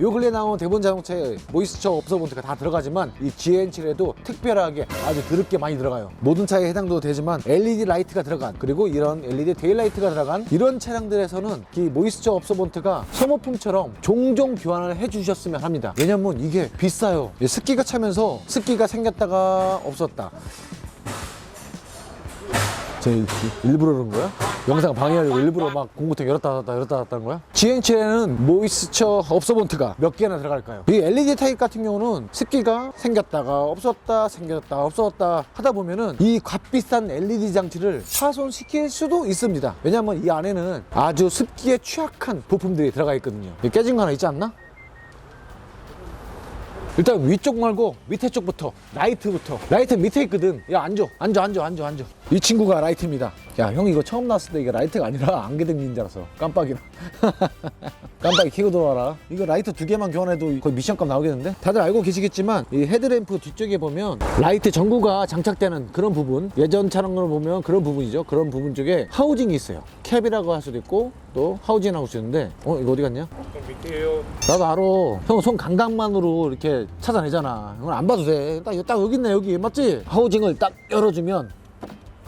요 근래 나온 대본 자동차에 모이스처 업소번트가 다 들어가지만 이 GN7에도 특별하게 아주 드럽게 많이 들어가요. 모든 차에 해당도 되지만 LED 라이트가 들어간, 그리고 이런 LED 데일라이트가 들어간 이런 차량들에서는 이 모이스처 업소번트가 소모품처럼 종종 교환을 해주셨으면 합니다. 왜냐면 이게 비싸요. 습기가 차면서 습기가 생겼다가 없었다. 저 일부러 그런 거야? 영상 방해하려고 일부러 막 공구통 열었다 닫았다 하는 거야? GN7에는 모이스처 업소번트가 몇 개나 들어갈까요? 이 LED 타입 같은 경우는 습기가 생겼다가 없었다 생겼다 없었다 하다 보면은 이 값비싼 LED 장치를 파손시킬 수도 있습니다. 왜냐면 이 안에는 아주 습기에 취약한 부품들이 들어가 있거든요. 깨진 거 하나 있지 않나? 일단 위쪽 말고 밑에 쪽부터, 라이트부터. 라이트 밑에 있거든. 야, 앉아. 이 친구가 라이트입니다. 야, 형 이거 처음 나왔을 때 이게 라이트가 아니라 안개등인 줄 알았어. 깜빡이라. 깜빡이 켜고 들어와라. 이거 라이트 2개만 교환해도 거의 미션값 나오겠는데? 다들 알고 계시겠지만 이 헤드램프 뒤쪽에 보면 라이트 전구가 장착되는 그런 부분, 예전 차량으로 보면 그런 부분이죠. 그런 부분 쪽에 하우징이 있어요. 캡이라고 할 수도 있고 또 하우징이라고 할 수 있는데 이거 어디 갔냐? 좀 밑에요. 나도 알아. 형 손 감각만으로 이렇게 찾아내잖아. 이건 안 봐도 돼. 딱 여기 있네, 여기. 맞지? 하우징을 딱 열어주면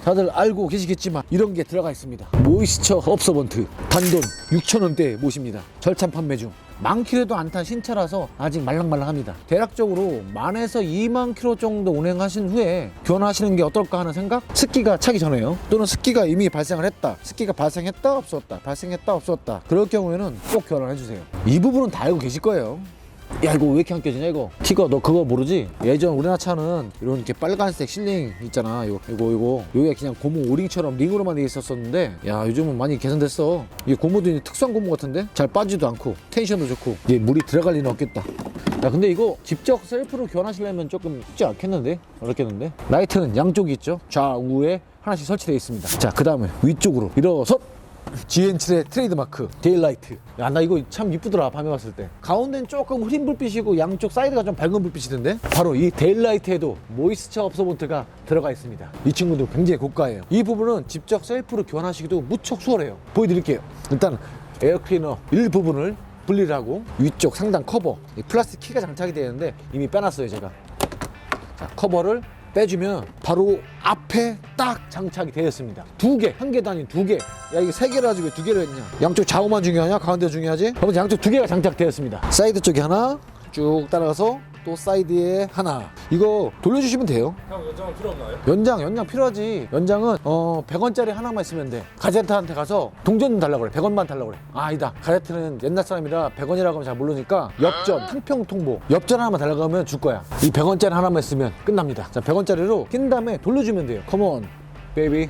다들 알고 계시겠지만 이런 게 들어가 있습니다. 모이스처 업소번트 단돈 6,000원대에 모십니다. 절찬 판매 중. 만 킬로도 안 탄 신차라서 아직 말랑말랑합니다. 대략적으로 1000에서 2만 킬로 정도 운행하신 후에 교환하시는 게 어떨까 하는 생각? 습기가 차기 전에요. 또는 습기가 이미 발생을 했다. 습기가 발생했다 없었다. 발생했다 없었다. 그럴 경우에는 꼭 교환을 해주세요. 이 부분은 다 알고 계실 거예요. 야, 이거 왜 이렇게 안 껴지냐 이거? 티거 너 그거 모르지? 예전 우리나라 차는 이런 이렇게 빨간색 실링 있잖아. 이거 여기가 그냥 고무 오링처럼 링으로만 돼 있었었는데 야, 요즘은 많이 개선됐어. 이게 고무도 특수한 고무 같은데 잘 빠지도 않고 텐션도 좋고 이제 물이 들어갈 리는 없겠다. 야, 근데 이거 직접 셀프로 교환하시려면 조금 쉽지 않겠는데? 어렵겠는데? 라이트는 양쪽이 있죠. 좌우에 하나씩 설치되어 있습니다. 자, 그 다음에 위쪽으로 일어서 GN7의 트레이드마크 데일라이트. 야, 나 이거 참 이쁘더라. 밤에 봤을 때 가운데는 조금 흐린 불빛이고 양쪽 사이드가 좀 밝은 불빛이던데 바로 이 데일라이트에도 모이스처 업소번트가 들어가 있습니다. 이 친구도 굉장히 고가예요. 이 부분은 직접 셀프로 교환하시기도 무척 수월해요. 보여드릴게요. 일단 에어클리너 일부분을 분리를 하고 위쪽 상단 커버 이 플라스틱 키가 장착이 되어 있는데 이미 빼놨어요 제가. 자, 커버를 빼주면 바로 앞에 딱 장착이 되어 있습니다. 2개, 한 개도 아닌 2개. 야, 이게 3개를 가지고 왜 2개를 했냐? 양쪽 좌우만 중요하냐? 가운데 중요하지? 그럼 양쪽 2개가 장착되었습니다. 사이드 쪽에 하나 쭉 따라가서 또 사이드에 하나. 이거 돌려주시면 돼요. 형 연장은 필요 없나요? 연장 필요하지. 연장은 100원짜리 하나만 있으면 돼. 가제트한테 가서 동전 달라고 그래. 100원만 달라고 그래. 아니다. 가제트는 옛날 사람이라 100원이라고 하면 잘 모르니까 엽전, 상평통보 엽전 하나만 달라고 하면 줄 거야. 이 100원짜리 하나만 있으면 끝납니다. 자, 100원짜리로 낀 다음에 돌려주면 돼요. 컴온 베이비.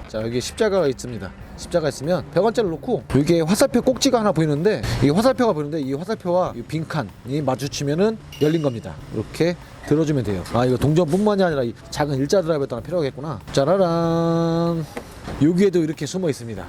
자, 여기 십자가가 있습니다. 십자가 있으면 100원짜리 놓고 여기에 화살표 꼭지가 하나 보이는데 이 화살표가 보이는데 이 화살표와 이 빈칸이 마주치면은 열린 겁니다. 이렇게 들어주면 돼요. 아, 이거 동전뿐만이 아니라 이 작은 일자 드라이버도 하나 필요하겠구나. 짜라란. 여기에도 이렇게 숨어 있습니다.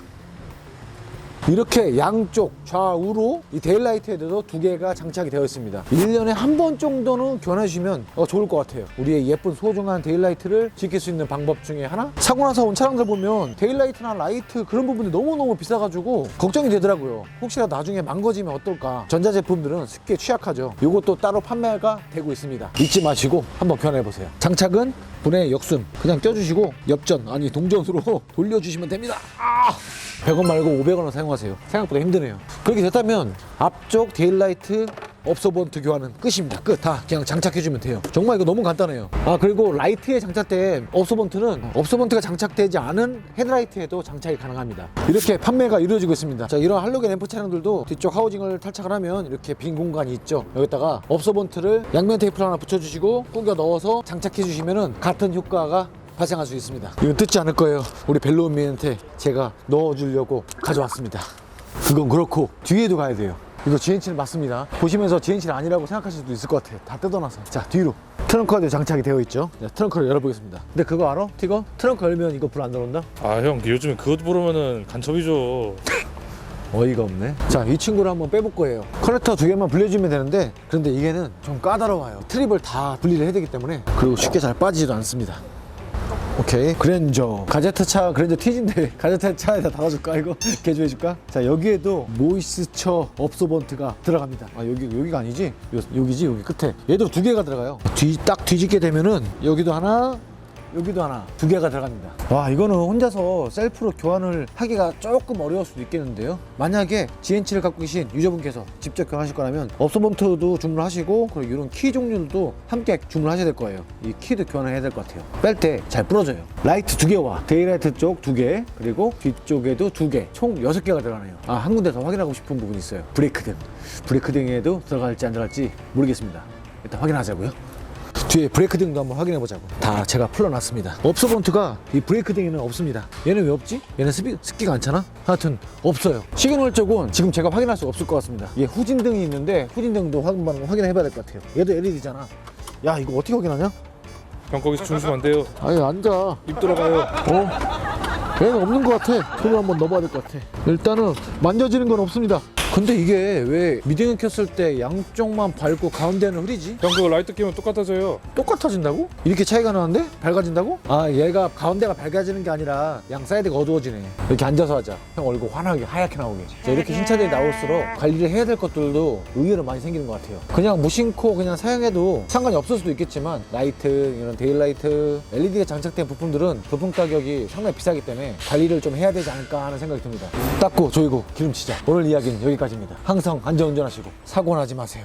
이렇게 양쪽 좌우로 이 데일라이트에도 2개가 장착이 되어 있습니다. 1년에 한 번 정도는 교환해주시면 좋을 것 같아요. 우리의 예쁜 소중한 데일라이트를 지킬 수 있는 방법 중에 하나? 사고 나서 온 차량들 보면 데일라이트나 라이트 그런 부분이 너무너무 비싸가지고 걱정이 되더라고요. 혹시라도 나중에 망가지면 어떨까. 전자제품들은 습기에 취약하죠. 이것도 따로 판매가 되고 있습니다. 잊지 마시고 한번 교환해보세요. 장착은 분해 역순 그냥 껴주시고 엽전 아니 동전으로 돌려주시면 됩니다. 100원 말고 500원을 사용하세요. 생각보다 힘드네요. 그렇게 됐다면 앞쪽 데일라이트 업소번트 교환은 끝입니다. 끝. 다 그냥 장착해주면 돼요. 정말 이거 너무 간단해요. 아, 그리고 라이트에 장착된 업소번트는 업소번트가 장착되지 않은 헤드라이트에도 장착이 가능합니다. 이렇게 판매가 이루어지고 있습니다. 자, 이런 할로겐 앰프 차량들도 뒤쪽 하우징을 탈착을 하면 이렇게 빈 공간이 있죠. 여기다가 업소번트를 양면 테이프를 하나 붙여주시고 꾸겨 넣어서 장착해주시면은 같은 효과가 발생할 수 있습니다. 이거 뜯지 않을 거예요. 우리 벨로우미한테 제가 넣어주려고 가져왔습니다. 그건 그렇고 뒤에도 가야 돼요. 이거 GN7 맞습니다. 보시면서 GN7 아니라고 생각하실 수도 있을 것 같아요. 다 뜯어놔서. 자, 뒤로 트렁크가 장착이 되어 있죠. 자, 트렁크를 열어보겠습니다. 근데 그거 알아? 티거? 트렁크 열면 이거 불 안 들어온다? 아 형 요즘에 그것 부르면은 간첩이죠. 어이가 없네. 자, 이 친구를 한번 빼볼 거예요. 커넥터 2개만 분리해주면 되는데, 그런데 이게는 좀 까다로워요. 트립을 다 분리를 해야 되기 때문에. 그리고 쉽게 잘 빠지지도 않습니다. 오케이. 그랜저 가제트 차, 그랜저 TG인데 가제트 차에다 달아줄까 이거? 개조해줄까? 자, 여기에도 모이스처 업소번트가 들어갑니다. 아, 여기가 아니지? 여기지, 여기 끝에. 얘도 2개가 들어가요. 딱 뒤집게 되면은 여기도 하나, 여기도 하나, 2개가 들어갑니다. 와, 이거는 혼자서 셀프로 교환을 하기가 조금 어려울 수도 있겠는데요. 만약에 GN7을 갖고 계신 유저분께서 직접 교환하실 거라면 업소번트도 주문하시고, 그리고 이런 키 종류도 함께 주문하셔야 될 거예요. 이 키도 교환을 해야 될 것 같아요. 뺄 때 잘 부러져요. 라이트 2개와 데이라이트 쪽 2개, 그리고 뒤쪽에도 2개, 총 6개가 들어가네요. 아, 한 군데 더 확인하고 싶은 부분이 있어요. 브레이크 등에도 들어갈지 안 들어갈지 모르겠습니다. 일단 확인하자고요. 뒤에 브레이크 등도 한번 확인해 보자고. 다 제가 풀어놨습니다. 업소번트가 이 브레이크 등에는 없습니다. 얘는 왜 없지? 얘는 습기가 않잖아? 하여튼 없어요. 시그널 쪽은 지금 제가 확인할 수 없을 것 같습니다. 얘 후진등이 있는데 후진등도 확인해 봐야 될 것 같아요. 얘도 LED잖아. 야, 이거 어떻게 확인하냐? 형 거기서 중수면 안 돼요. 아니, 앉아. 입 들어가요. 얘는 없는 것 같아. 손을 한번 넣어봐야 될 것 같아. 일단은 만져지는 건 없습니다. 근데 이게 왜 미등을 켰을 때 양쪽만 밝고 가운데는 흐리지? 형 그거 라이트 끼면 똑같아져요. 똑같아진다고? 이렇게 차이가 나는데? 밝아진다고? 아, 얘가 가운데가 밝아지는 게 아니라 양 사이드가 어두워지네. 이렇게 앉아서 하자. 형 얼굴 환하게 하얗게 나오게. 자, 이렇게 신차들이 나올수록 관리를 해야 될 것들도 의외로 많이 생기는 것 같아요. 그냥 무심코 그냥 사용해도 상관이 없을 수도 있겠지만 라이트, 이런 데일라이트, LED가 장착된 부품들은 부품 가격이 상당히 비싸기 때문에 관리를 좀 해야 되지 않을까 하는 생각이 듭니다. 닦고 조이고 기름치자. 오늘 이야기는 여기까지입니다. 항상 안전운전하시고 사고 나지 마세요.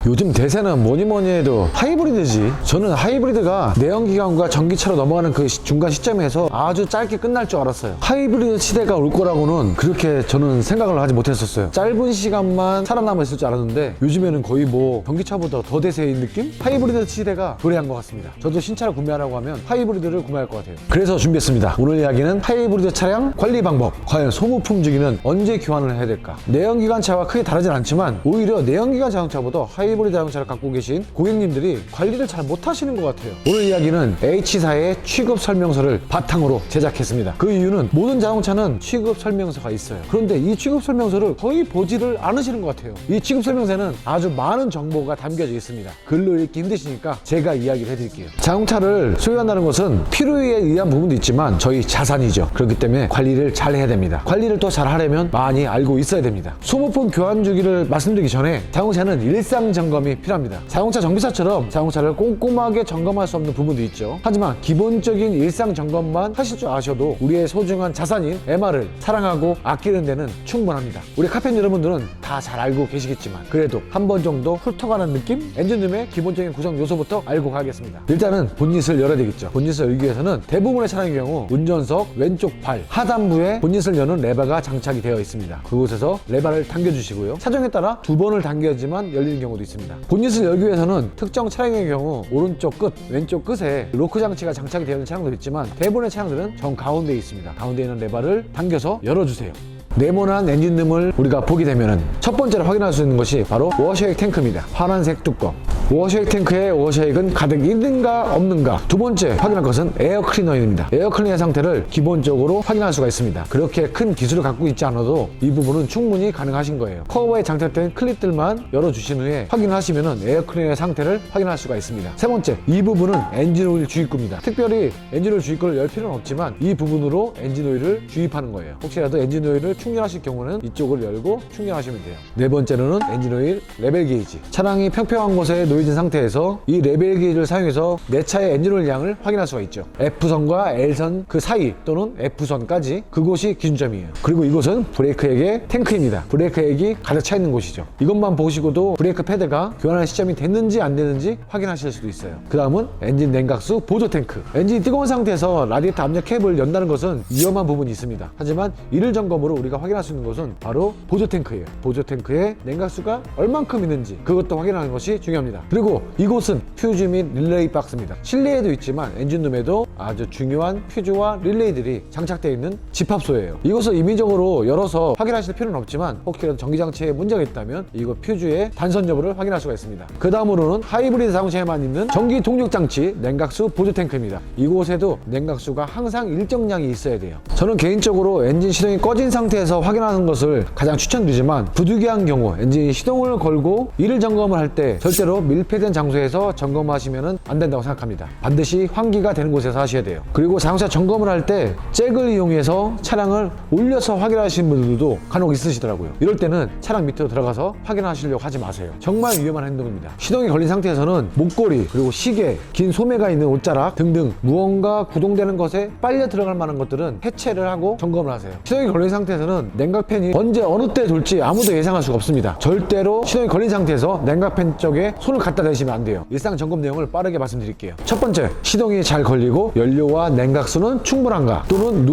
요즘 대세는 뭐니 해도 하이브리드지. 저는 하이브리드가 내연기관과 전기차로 넘어가는 그 중간 시점에서 아주 짧게 끝날 줄 알았어요. 하이브리드 시대가 올 거라고는 그렇게 저는 생각을 하지 못했었어요. 짧은 시간만 살아남아 있을 줄 알았는데 요즘에는 거의 뭐 전기차보다 더 대세인 느낌? 하이브리드 시대가 도래한 것 같습니다. 저도 신차를 구매하라고 하면 하이브리드를 구매할 것 같아요. 그래서 준비했습니다. 오늘 이야기는 하이브리드 차량 관리 방법. 과연 소모품 주기는 언제 교환을 해야 될까? 내연기관차와 크게 다르진 않지만 오히려 내연기관 자동차보다 하이브리드 자동차를 갖고 계신 고객님들이 관리를 잘 못하시는 것 같아요. 오늘 이야기는 H사의 취급 설명서를 바탕으로 제작했습니다. 그 이유는 모든 자동차는 취급 설명서가 있어요. 그런데 이 취급 설명서를 거의 보지를 않으시는 것 같아요. 이 취급 설명서에는 아주 많은 정보가 담겨져 있습니다. 글로 읽기 힘드시니까 제가 이야기를 해드릴게요. 자동차를 소유한다는 것은 필요에 의한 부분도 있지만 저희 자산이죠. 그렇기 때문에 관리를 잘 해야 됩니다. 관리를 또 잘 하려면 많이 알고 있어야 됩니다. 소모품 교환 주기를 말씀드리기 전에 자동차는 일상 점검이 필요합니다. 자동차 정비사처럼 자동차를 꼼꼼하게 점검할 수 없는 부분도 있죠. 하지만 기본적인 일상 점검만 하실 줄 아셔도 우리의 소중한 자산인 MR을 사랑하고 아끼는 데는 충분합니다. 우리 카페인 여러분들은 다 잘 알고 계시겠지만 그래도 한 번 정도 훑어가는 느낌? 엔진룸의 기본적인 구성 요소부터 알고 가겠습니다. 일단은 본닛을 열어야 되겠죠. 본닛을 열기 위해서는 대부분의 차량의 경우 운전석 왼쪽 발 하단부에 본닛을 여는 레버가 장착이 되어 있습니다. 그곳에서 레버를 당겨주시고요. 차종에 따라 2번을 당겨야지만 열리는 경우도 있습니다. 본닛을 열기 위해서는 특정 차량의 경우 오른쪽 끝, 왼쪽 끝에 로크 장치가 장착이 되어 있는 차량도 있지만 대부분의 차량들은 정 가운데에 있습니다. 가운데에 있는 레버를 당겨서 열어주세요. 네모난 엔진룸을 우리가 보게 되면 첫 번째로 확인할 수 있는 것이 바로 워셔액 탱크입니다. 파란색 뚜껑. 워셔액 탱크의 워셔액은 가득 있는가 없는가. 두 번째 확인할 것은 에어 클리너입니다. 에어 클리너의 상태를 기본적으로 확인할 수가 있습니다. 그렇게 큰 기술을 갖고 있지 않아도 이 부분은 충분히 가능하신 거예요. 커버에 장착된 클립들만 열어주신 후에 확인하시면 에어 클리너의 상태를 확인할 수가 있습니다. 세 번째, 이 부분은 엔진 오일 주입구입니다. 특별히 엔진 오일 주입구를 열 필요는 없지만 이 부분으로 엔진 오일을 주입하는 거예요. 혹시라도 엔진 오일을 충전하실 경우는 이쪽을 열고 충전하시면 돼요. 네 번째로는 엔진 오일 레벨 게이지. 차량이 평평한 곳에 놓여진 상태에서 이 레벨기를 사용해서 내 차의 엔진오일 양을 확인할 수가 있죠. F선과 L선 그 사이 또는 F선까지 그곳이 기준점이에요. 그리고 이곳은 브레이크액의 탱크입니다. 브레이크액이 가득 차 있는 곳이죠. 이것만 보시고도 브레이크 패드가 교환할 시점이 됐는지 안 됐는지 확인하실 수도 있어요. 그 다음은 엔진 냉각수 보조 탱크. 엔진이 뜨거운 상태에서 라디에이터 압력 캡을 연다는 것은 위험한 부분이 있습니다. 하지만 이를 점검으로 우리가 확인할 수 있는 것은 바로 보조 탱크예요. 보조 탱크에 냉각수가 얼만큼 있는지 그것도 확인하는 것이 중요합니다. 그리고 이곳은 퓨즈 및 릴레이 박스입니다. 실내에도 있지만 엔진룸에도 아주 중요한 퓨즈와 릴레이들이 장착되어 있는 집합소예요. 이것을 임의적으로 열어서 확인하실 필요는 없지만 혹시라도 전기장치에 문제가 있다면 이곳 퓨즈의 단선 여부를 확인할 수가 있습니다. 그 다음으로는 하이브리드 자동차에만 있는 전기 동력장치 냉각수 보조 탱크입니다. 이곳에도 냉각수가 항상 일정량이 있어야 돼요. 저는 개인적으로 엔진 시동이 꺼진 상태에서 확인하는 것을 가장 추천드리지만 부득이한 경우 엔진 시동을 걸고 이를 점검을 할 때 절대로 밀폐된 장소에서 점검하시면 안 된다고 생각합니다. 반드시 환기가 되는 곳에서 하셔야 돼요. 그리고 자동차 점검을 할 때 잭을 이용해서 차량을 올려서 확인하시는 분들도 간혹 있으시더라고요. 이럴 때는 차량 밑으로 들어가서 확인하시려고 하지 마세요. 정말 위험한 행동입니다. 시동이 걸린 상태에서는 목걸이 그리고 시계, 긴 소매가 있는 옷자락 등등 무언가 구동되는 것에 빨려 들어갈 만한 것들은 해체를 하고 점검을 하세요. 시동이 걸린 상태에서는 냉각팬이 언제 어느 때 돌지 아무도 예상할 수가 없습니다. 절대로 시동이 걸린 상태에서 냉각팬 쪽에 손을 갖다 대시면 안 돼요. 일상 점검 내용을 빠르게 말씀드릴게요. 첫 번째, 시동이 잘 걸리고 연료와 냉각수는 충분한가 또는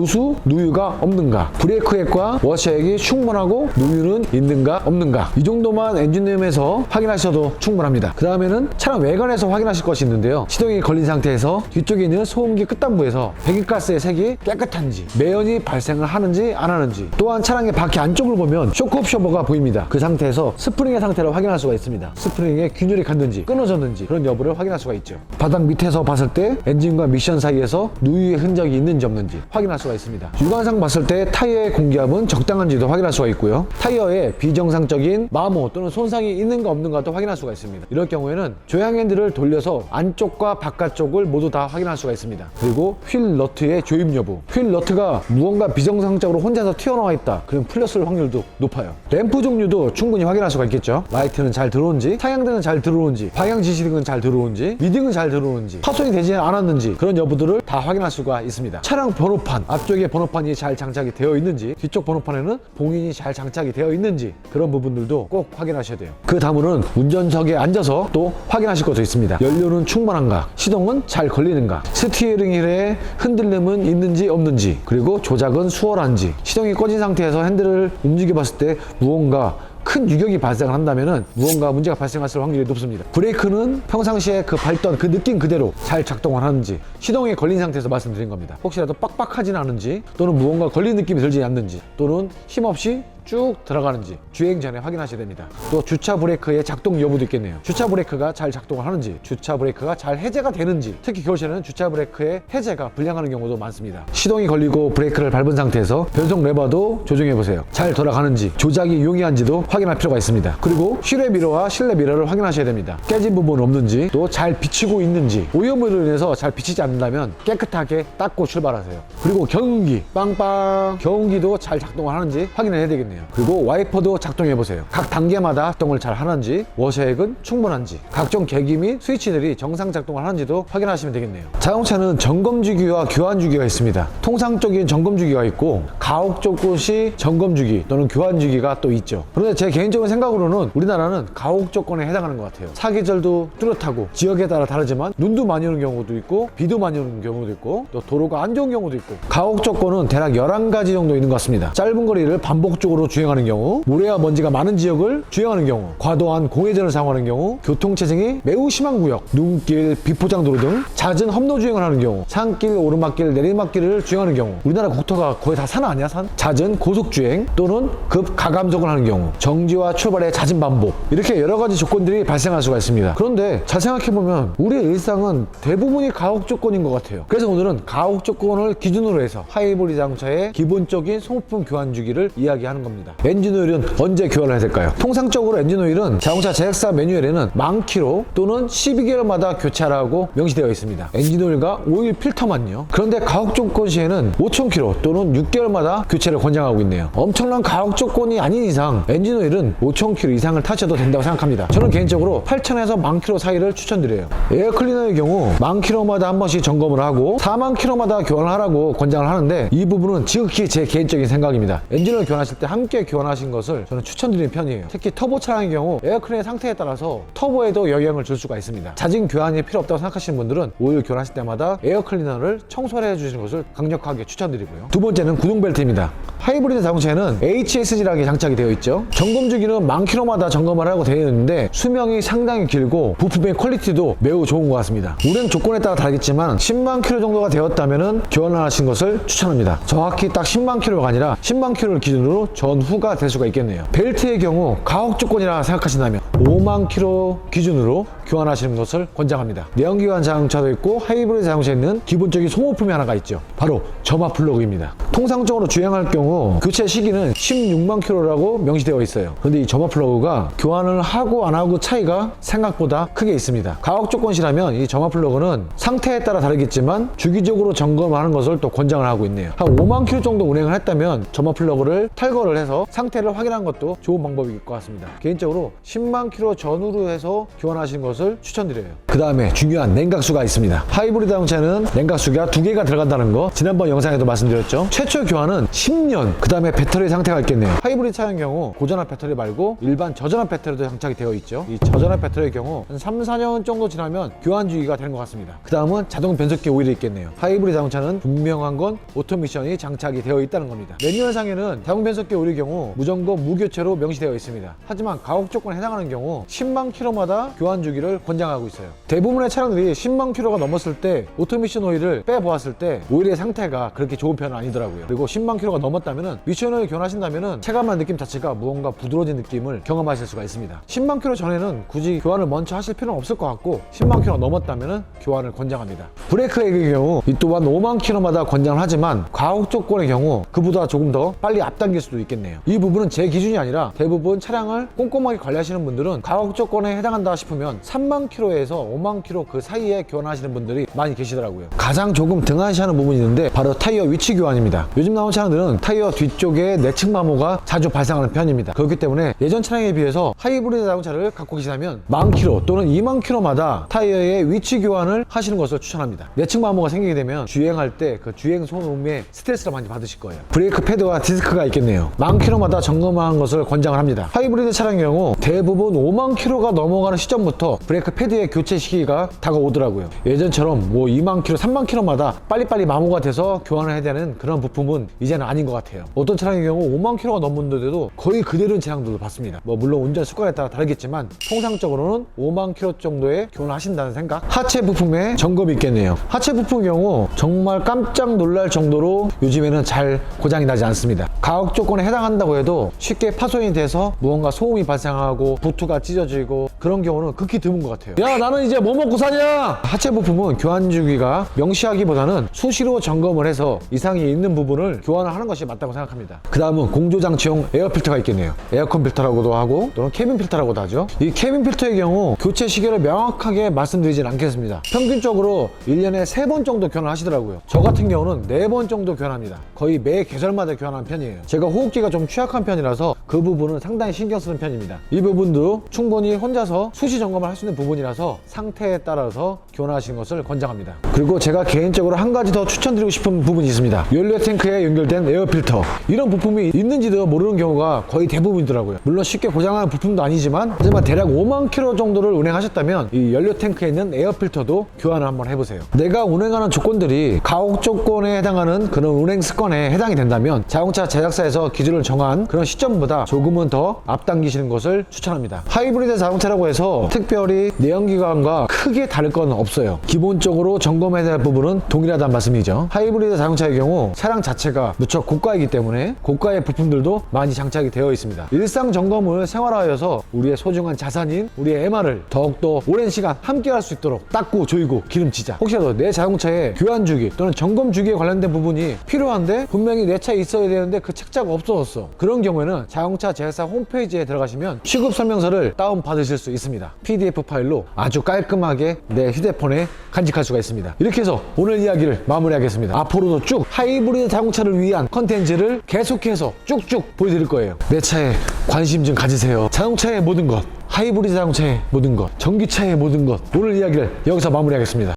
누유가 없는가, 브레이크액과 워셔액이 충분하고 누유는 있는가 없는가, 이 정도만 엔진룸에서 확인하셔도 충분합니다. 그 다음에는 차량 외관에서 확인하실 것이 있는데요. 시동이 걸린 상태에서 뒤쪽에 있는 소음기 끝단부에서 배기가스의 색이 깨끗한지, 매연이 발생을 하는지 안 하는지, 또한 차량의 바퀴 안쪽을 보면 쇼크 옵셔버가 보입니다. 그 상태에서 스프링의 상태를 확인할 수가 있습니다. 스프링에 균열이 갔는지 끊어졌는지 그런 여부를 확인할 수가 있죠. 바닥 밑에서 봤을 때 엔진과 미션 사이에서 누유의 흔적이 있는지 없는지 확인할 수가 있습니다. 육안상 봤을 때 타이어의 공기압은 적당한지도 확인할 수가 있고요. 타이어에 비정상적인 마모 또는 손상이 있는가 없는가도 확인할 수가 있습니다. 이럴 경우에는 조향 핸들을 돌려서 안쪽과 바깥쪽을 모두 다 확인할 수가 있습니다. 그리고 휠 너트의 조임 여부, 휠 너트가 무언가 비정상적으로 혼자서 튀어나와 있다, 그럼 풀렸을 확률도 높아요. 램프 종류도 충분히 확인할 수가 있겠죠. 라이트는 잘 들어오는지, 상향등은 잘 들어오는지, 방향 지시등은 잘 들어오는지, 미등은 잘 들어오는지, 파손이 되지 않았는지 그런 여부들을 다 확인할 수가 있습니다. 차량 번호판, 앞쪽에 번호판이 잘 장착이 되어 있는지, 뒤쪽 번호판에는 봉인이 잘 장착이 되어 있는지 그런 부분들도 꼭 확인하셔야 돼요. 그 다음으로는 운전석에 앉아서 또 확인하실 것도 있습니다. 연료는 충분한가, 시동은 잘 걸리는가, 스티어링 휠에 흔들림은 있는지 없는지, 그리고 조작은 수월한지, 시동이 꺼진 상태에서 핸들을 움직여 봤을 때 무언가 큰 유격이 발생을 한다면 무언가 문제가 발생할 확률이 높습니다. 브레이크는 평상시에 그 밟던 그 느낌 그대로 잘 작동을 하는지, 시동에 걸린 상태에서 말씀드린 겁니다. 혹시라도 빡빡하진 않은지, 또는 무언가 걸린 느낌이 들지 않는지, 또는 힘없이 쭉 들어가는지 주행 전에 확인하셔야 됩니다. 또 주차 브레이크의 작동 여부도 있겠네요. 주차 브레이크가 잘 작동을 하는지, 주차 브레이크가 잘 해제가 되는지, 특히 겨울에는 주차 브레이크의 해제가 불량하는 경우도 많습니다. 시동이 걸리고 브레이크를 밟은 상태에서 변속 레버도 조정해 보세요. 잘 돌아가는지, 조작이 용이한지도 확인할 필요가 있습니다. 그리고 실외 미러와 실내 미러를 확인하셔야 됩니다. 깨진 부분 없는지, 또 잘 비치고 있는지, 오염으로 인해서 잘 비치지 않는다면 깨끗하게 닦고 출발하세요. 그리고 경운기, 빵빵 경운기도 잘 작동을 하는지 확인을 해야 되겠네요. 그리고 와이퍼도 작동해 보세요. 각 단계마다 작동을 잘 하는지, 워셔액은 충분한지, 각종 계기 및 스위치들이 정상 작동을 하는지도 확인하시면 되겠네요. 자동차는 점검 주기와 교환 주기가 있습니다. 통상적인 점검 주기가 있고 가혹적 곳이 점검 주기 또는 교환 주기가 또 있죠. 그런데 제 개인적인 생각으로는 우리나라는 가혹 조건에 해당하는 것 같아요. 사계절도 뚜렷하고 지역에 따라 다르지만 눈도 많이 오는 경우도 있고 비도 많이 오는 경우도 있고 또 도로가 안 좋은 경우도 있고, 가혹 조건은 대략 11가지 정도 있는 것 같습니다. 짧은 거리를 반복적으로 주행하는 경우, 모래와 먼지가 많은 지역을 주행하는 경우, 과도한 공회전을 사용하는 경우, 교통체증이 매우 심한 구역, 눈길, 비포장도로 등 잦은 험로 주행을 하는 경우, 산길, 오르막길, 내리막길을 주행하는 경우, 우리나라 국토가 거의 다 산 아니야? 산? 잦은 고속주행 또는 급 가감속을 하는 경우, 정지와 출발의 잦은 반복, 이렇게 여러 가지 조건들이 발생할 수가 있습니다. 그런데 잘 생각해보면 우리의 일상은 대부분이 가혹 조건인 것 같아요. 그래서 오늘은 가혹 조건을 기준으로 해서 하이브리드 자동차의 기본적인 소모품 교환 주기를 이야기하는 겁니다. 겁니다. 엔진 오일은 언제 교환을 해야 될까요? 통상적으로 엔진 오일은 자동차 제작사 매뉴얼에는 만 킬로 또는 12개월마다 교체하라고 명시되어 있습니다. 엔진 오일과 오일 필터만요. 그런데 가혹 조건 시에는 5,000km 또는 6개월마다 교체를 권장하고 있네요. 엄청난 가혹 조건이 아닌 이상 엔진 오일은 5,000km 이상을 타셔도 된다고 생각합니다. 저는 개인적으로 8,000에서 10,000km 사이를 추천드려요. 에어 클리너의 경우 10,000km마다 한 번씩 점검을 하고 40,000km마다 교환을 하라고 권장을 하는데 이 부분은 지극히 제 개인적인 생각입니다. 엔진을 교환하실 때 함께 교환하신 것을 저는 추천드리는 편이에요. 특히 터보 차량의 경우 에어 클리너의 상태에 따라서 터보에도 영향을 줄 수가 있습니다. 잦은 교환이 필요 없다고 생각하시는 분들은 오일 교환하실 때마다 에어 클리너를 청소를 해주시는 것을 강력하게 추천드리고요. 두 번째는 구동 벨트입니다. 하이브리드 자동차에는 HSG라게 장착이 되어 있죠. 점검 주기는 10,000km마다 점검을 하고 되어 있는데 수명이 상당히 길고 부품의 퀄리티도 매우 좋은 것 같습니다. 운행 조건에 따라 다르겠지만 10만 km 정도가 되었다면 교환을 하신 것을 추천합니다. 정확히 딱 10만 km가 아니라 10만 km를 기준으로 전후가 될 수가 있겠네요. 벨트의 경우 가혹 조건이라 생각하신다면 5만 km 기준으로 교환하시는 것을 권장합니다. 내연기관 자동차도 있고 하이브리드 자동차에 있는 기본적인 소모품이 하나가 있죠. 바로 점화 플러그입니다. 통상적으로 주행할 경우 교체 시기는 16만 km라고 명시되어 있어요. 그런데 이 점화 플러그가 교환을 하고 안 하고 차이가 생각보다 크게 있습니다. 가혹 조건시라면 이 점화 플러그는 상태에 따라 다르겠지만 주기적으로 점검하는 것을 또 권장을 하고 있네요. 한 5만 km 정도 운행을 했다면 점화 플러그를 탈거를 해서 상태를 확인하는 것도 좋은 방법일 것 같습니다. 개인적으로 10만 km 전후로 해서 교환하시는 것을 추천드려요. 그 다음에 중요한 냉각수가 있습니다. 하이브리드 자동차는 냉각수가 2개가 들어간다는 거 지난번 영상에도 말씀드렸죠. 최초 교환은 10년, 그 다음에 배터리 상태가 있겠네요. 하이브리드 차의 경우 고전압 배터리 말고 일반 저전압 배터리도 장착이 되어 있죠. 이 저전압 배터리의 경우 한 3, 4년 정도 지나면 교환 주기가 되는 것 같습니다. 그 다음은 자동 변속기 오일이 있겠네요. 하이브리드 자동차는 분명한 건 오토미션이 장착이 되어 있다는 겁니다. 매뉴얼상에는 자동 변속기 오일의 경우 무점검 무교체로 명시되어 있습니다. 하지만 가혹 조건에 해당하는 경우 10만 km마다 교환 주기를 권장하고 있어요. 대부분의 차량들이 10만 km가 넘었을 때 오토미션 오일을 빼보았을 때 오일의 상태가 그렇게 좋은 편은 아니더라고요. 그리고 10만 km가 넘었다면 미션 오일 교환하신다면 체감한 느낌 자체가 무언가 부드러워진 느낌을 경험하실 수가 있습니다. 10만 km 전에는 굳이 교환을 먼저 하실 필요는 없을 것 같고 10만 km 넘었다면 교환을 권장합니다. 브레이크의 경우 이 또한 5만 km마다 권장을 하지만 가혹 조건의 경우 그보다 조금 더 빨리 앞당길 수도 있겠네요. 이 부분은 제 기준이 아니라 대부분 차량을 꼼꼼하게 관리하시는 분들은 가혹 조건에 해당한다 싶으면 3만 km에서 5만 km 그 사이에 교환하시는 분들이 많이 계시더라고요. 가장 조금 등한시하는 부분이 있는데 바로 타이어 위치 교환입니다. 요즘 나온 차량들은 타이어 뒤쪽에 내측 마모가 자주 발생하는 편입니다. 그렇기 때문에 예전 차량에 비해서 하이브리드 자동차를 갖고 계시다면 10,000km 또는 2만 km마다 타이어의 위치 교환을 하시는 것을 추천합니다. 내측 마모가 생기게 되면 주행할 때 그 주행 소음에 스트레스를 많이 받으실 거예요. 브레이크 패드와 디스크가 있겠네요. 10,000km마다 점검하는 것을 권장을 합니다. 하이브리드 차량의 경우 대부분 5만 km가 넘어가는 시점부터 브레이크 패드의 교체 시기가 다가오더라고요. 예전처럼 뭐 2만 km, 3만 km마다 빨리빨리 마모가 돼서 교환을 해야 되는 그런 부품은 이제는 아닌 것 같아요. 어떤 차량의 경우 5만 km가 넘는데도 거의 그대로인 차량들도 봤습니다. 뭐 물론 운전 습관에 따라 다르겠지만 통상적으로는 5만 km 정도에 교환을 하신다는 생각. 하체 부품에 점검이 있겠네요. 하체 부품의 경우 정말 깜짝 놀랄 정도로 요즘에는 잘 고장이 나지 않습니다. 가혹 조건에 해당한다고 해도 쉽게 파손이 돼서 무언가 소음이 발생하고 부트가 찢어지고 그런 경우는 극히 드문 것 같아요. 야, 나는 이제 뭐 먹고 사냐? 하체 부품은 교환 주기가 명시하기보다는 수시로 점검을 해서 이상이 있는 부분을 교환을 하는 것이 맞다고 생각합니다. 그 다음은 공조장치용 에어 필터가 있겠네요. 에어컨 필터라고도 하고 또는 캐빈 필터라고도 하죠. 이 캐빈 필터의 경우 교체 시기를 명확하게 말씀드리진 않겠습니다. 평균적으로 1년에 3번 정도 교환을 하시더라고요. 저 같은 경우는 4번 정도 교환합니다. 거의 매 계절마다 교환하는 편이에요. 제가 호흡기가 좀 취약한 편이라서 그 부분은 상당히 신경 쓰는 편입니다. 이 부분도 충분히 혼자서 수시 점검을 할 수 있는 부분이라서 상태에 따라서 교환하시는 것을 권장합니다. 그리고 제가 개인적으로 한 가지 더 추천드리고 싶은 부분이 있습니다. 연료 탱크에 연결된 에어 필터. 이런 부품이 있는지도 모르는 경우가 거의 대부분이더라고요. 물론 쉽게 고장나는 부품도 아니지만 하지만 대략 5만 km 정도를 운행하셨다면 이 연료 탱크에 있는 에어 필터도 교환을 한번 해보세요. 내가 운행하는 조건들이 가혹 조건에 해당하는 그런 운행 습관에 해당이 된다면 자동차 제작사에서 기준을 정한 그런 시점보다 조금은 더 앞당기시는 것을 추천합니다. 하이브리드 자동차라고 해서 특별히 내연기관과 자동차가 크게 다를 건 없어요. 기본적으로 점검해야 할 부분은 동일하다는 말씀이죠. 하이브리드 자동차의 경우 차량 자체가 무척 고가이기 때문에 고가의 부품들도 많이 장착이 되어 있습니다. 일상 점검을 생활화하여서 우리의 소중한 자산인 우리의 MR을 더욱더 오랜 시간 함께 할 수 있도록 닦고 조이고 기름치자. 혹시라도 내 자동차의 교환 주기 또는 점검 주기에 관련된 부분이 필요한데 분명히 내 차에 있어야 되는데 그 책자가 없어졌어. 그런 경우에는 자동차 제사 홈페이지에 들어가시면 취급 설명서를 다운 받으실 수 있습니다. PDF 파일로 아주 깔끔하게 내 휴대폰에 간직할 수가 있습니다. 이렇게 해서 오늘 이야기를 마무리하겠습니다. 앞으로도 쭉 하이브리드 자동차를 위한 컨텐츠를 계속해서 쭉쭉 보여드릴 거예요. 내 차에 관심 좀 가지세요. 자동차의 모든 것, 하이브리드 자동차의 모든 것, 전기차의 모든 것. 오늘 이야기를 여기서 마무리하겠습니다.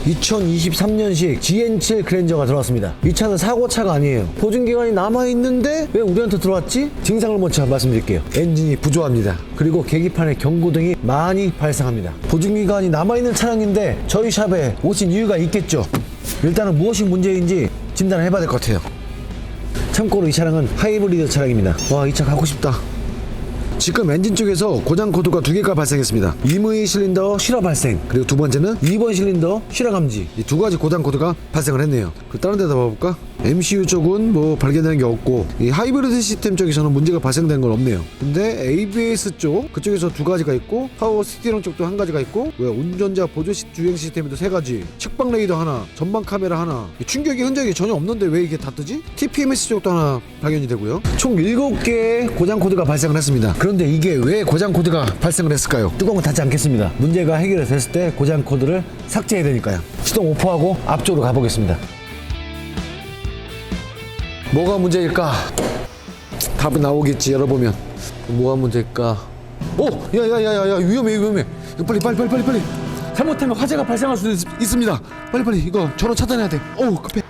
2023년식 GN7 그랜저가 들어왔습니다. 이 차는 사고차가 아니에요. 보증기간이 남아있는데 왜 우리한테 들어왔지? 증상을 먼저 말씀드릴게요. 엔진이 부조합니다. 그리고 계기판에 경고등이 많이 발생합니다. 보증기간이 남아있는 차량인데 저희 샵에 오신 이유가 있겠죠. 일단은 무엇이 문제인지 진단을 해봐야 될 것 같아요. 참고로 이 차량은 하이브리드 차량입니다. 와, 이 차 갖고 싶다. 지금 엔진 쪽에서 고장 코드가 2개가 발생했습니다. 임의 실린더 실화 발생, 그리고 두 번째는 2번 실린더 실화 감지. 이 두 가지 고장 코드가 발생을 했네요. 그 다른 데다 봐볼까? MCU 쪽은 뭐 발견되는 게 없고 이 하이브리드 시스템 쪽에서는 문제가 발생된 건 없네요. 근데 ABS 쪽 그쪽에서 2가지가 있고 파워 스티어링 쪽도 1가지가 있고 왜 운전자 보조 주행 시스템에도 3가지, 측방 레이더 하나, 전방 카메라 하나. 충격의 흔적이 전혀 없는데 왜 이게 다 뜨지? TPMS 쪽도 하나 발견이 되고요. 총 7개의 고장 코드가 발생을 했습니다. 그런데 이게 왜 고장 코드가 발생을 했을까요? 뚜껑은 닫지 않겠습니다. 문제가 해결됐을 때 고장 코드를 삭제해야 되니까요. 시동 오프하고 앞쪽으로 가보겠습니다. 뭐가 문제일까? 답이 나오겠지. 열어보면 뭐가 문제일까? 오! 야야야야야, 위험해. 이거 빨리. 잘못하면 화재가 발생할 수도 있습니다. 빨리 이거 전원 차단해야 돼. 어우, 급해.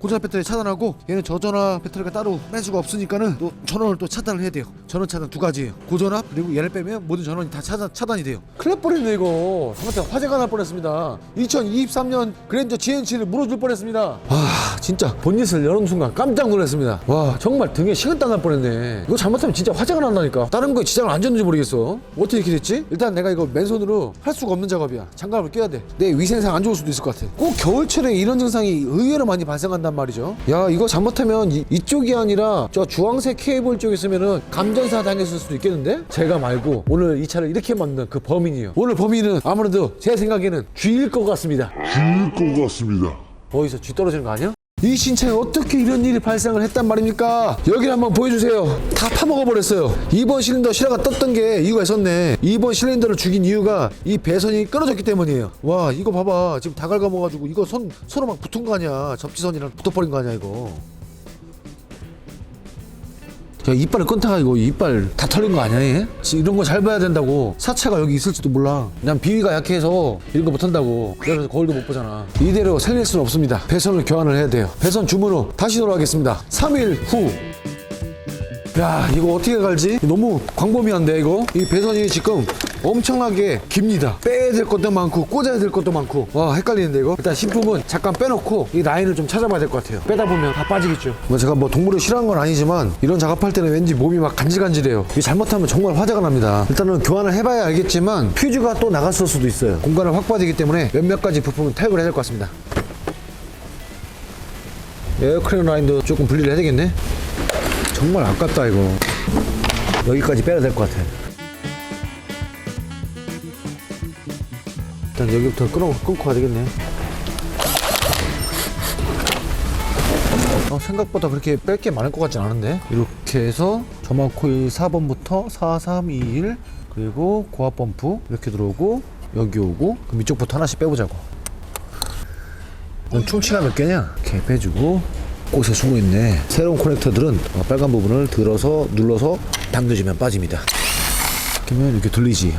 고전압 배터리 차단하고 얘는 저전압 배터리가 따로 뺄 수가 없으니까는 또 전원을 또 차단을 해야 돼요. 전원 차단 2가지예요. 고전압 그리고 얘를 빼면 모든 전원이 다 차단이 돼요. 큰일 날 뻔했네 이거. 잘못하면 화재가 날 뻔했습니다. 2023년 그랜저 GN7을 물어줄 뻔했습니다. 와, 진짜 본닛을 여는 순간 깜짝 놀랐습니다. 와, 정말 등에 식은땀 날 뻔했네. 이거 잘못하면 진짜 화재가 난다니까. 다른 거에 지장을 안 줬는지 모르겠어. 어떻게 이렇게 됐지? 일단 내가 이거 맨손으로 할 수가 없는 작업이야. 장갑을 껴야 돼. 내 위생상 안 좋을 수도 있을 것 같아. 꼭 겨울철에 이런 증상이 의외로 많이 발생한단 말이죠. 야, 이거 잘못하면 이쪽이 아니라 저 주황색 케이블 쪽에 있으면은 감전사 당했을 수도 있겠는데? 제가 말고 오늘 이 차를 이렇게 만든 그 범인이요. 오늘 범인은 아무래도 제 생각에는 쥐일 것 같습니다. 어디서 쥐 떨어지는 거 아니야? 이 신차에 어떻게 이런 일이 발생을 했단 말입니까? 여기를 한번 보여주세요. 다 파먹어버렸어요. 2번 실린더 실화가 떴던 게 이유가 있었네. 2번 실린더를 죽인 이유가 이 배선이 끊어졌기 때문이에요. 와, 이거 봐봐. 지금 다 갉아먹어가지고 이거 서로 막 붙은 거 아니야. 접지선이랑 붙어버린 거 아니야 이거. 야, 이빨을 끊다가 이거 이빨 다 털린 거 아니야 얘? 이런 거 잘 봐야 된다고. 사체가 여기 있을지도 몰라. 그냥 비위가 약해서 이런 거 못한다고. 그래서 거울도 못 보잖아. 이대로 살릴 수는 없습니다. 배선을 교환을 해야 돼요. 배선 주문으로 다시 돌아가겠습니다. 3일 후. 야, 이거 어떻게 갈지? 너무 광범위한데 이거? 이 배선이 지금 엄청나게 깁니다. 빼야 될 것도 많고 꽂아야 될 것도 많고. 와, 헷갈리는데 이거? 일단 신품은 잠깐 빼놓고 이 라인을 좀 찾아봐야 될 것 같아요. 빼다 보면 다 빠지겠죠. 제가 뭐 동물을 싫어한 건 아니지만 이런 작업할 때는 왠지 몸이 막 간질간질해요. 이게 잘못하면 정말 화재가 납니다. 일단은 교환을 해봐야 알겠지만 퓨즈가 또 나갔을 수도 있어요. 공간을 확보되기 때문에 몇몇 가지 부품은 탈거를 해야 될 것 같습니다. 에어크랙 라인도 조금 분리를 해야 되겠네. 정말 아깝다 이거. 여기까지 빼야 될 것 같아. 일단 여기부터 끊고 가야 되겠네. 생각보다 그렇게 뺄 게 많을 것 같진 않은데. 이렇게 해서 점화 코일 4번부터 4321 그리고 고압 펌프 이렇게 들어오고 여기 오고 그럼 이쪽부터 하나씩 빼보자고. 넌 충치가 몇 개냐? 이렇게 빼주고 곳에 숨어있네. 새로운 커넥터들은 빨간 부분을 들어서 눌러서 당겨주면 빠집니다. 그러면 이렇게 돌리지.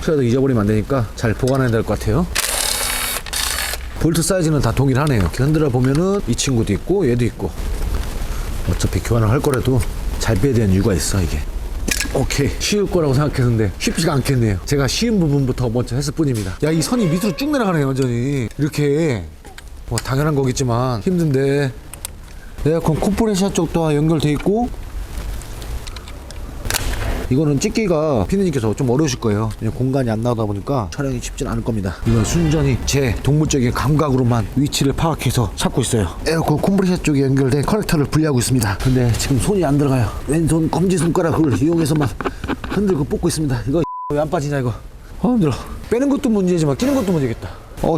그래도 잊어버리면 안 되니까 잘 보관해야 될 것 같아요. 볼트 사이즈는 다 동일하네요. 이렇게 흔들어 보면은 이 친구도 있고 얘도 있고. 어차피 교환을 할 거라도 잘 빼야 되는 이유가 있어 이게. 오케이, 쉬울 거라고 생각했는데 쉽지가 않겠네요. 제가 쉬운 부분부터 먼저 했을 뿐입니다. 야, 이 선이 밑으로 쭉 내려가네요 완전히. 이렇게 뭐 당연한 거겠지만 힘든데 에어컨 컴프레셔 쪽도 연결돼 있고, 이거는 찍기가 피디님께서 좀 어려우실 거예요. 그냥 공간이 안 나오다 보니까 촬영이 쉽진 않을 겁니다. 이건 순전히 제 동물적인 감각으로만 위치를 파악해서 찾고 있어요. 에어컨 컴프레셔 쪽에 연결된 커넥터를 분리하고 있습니다. 근데 지금 손이 안 들어가요. 왼손 검지손가락을 이용해서만 흔들고 뽑고 있습니다. 이거 왜 안 빠지냐 이거. 힘들어. 빼는 것도 문제지만 끼는 것도 문제겠다.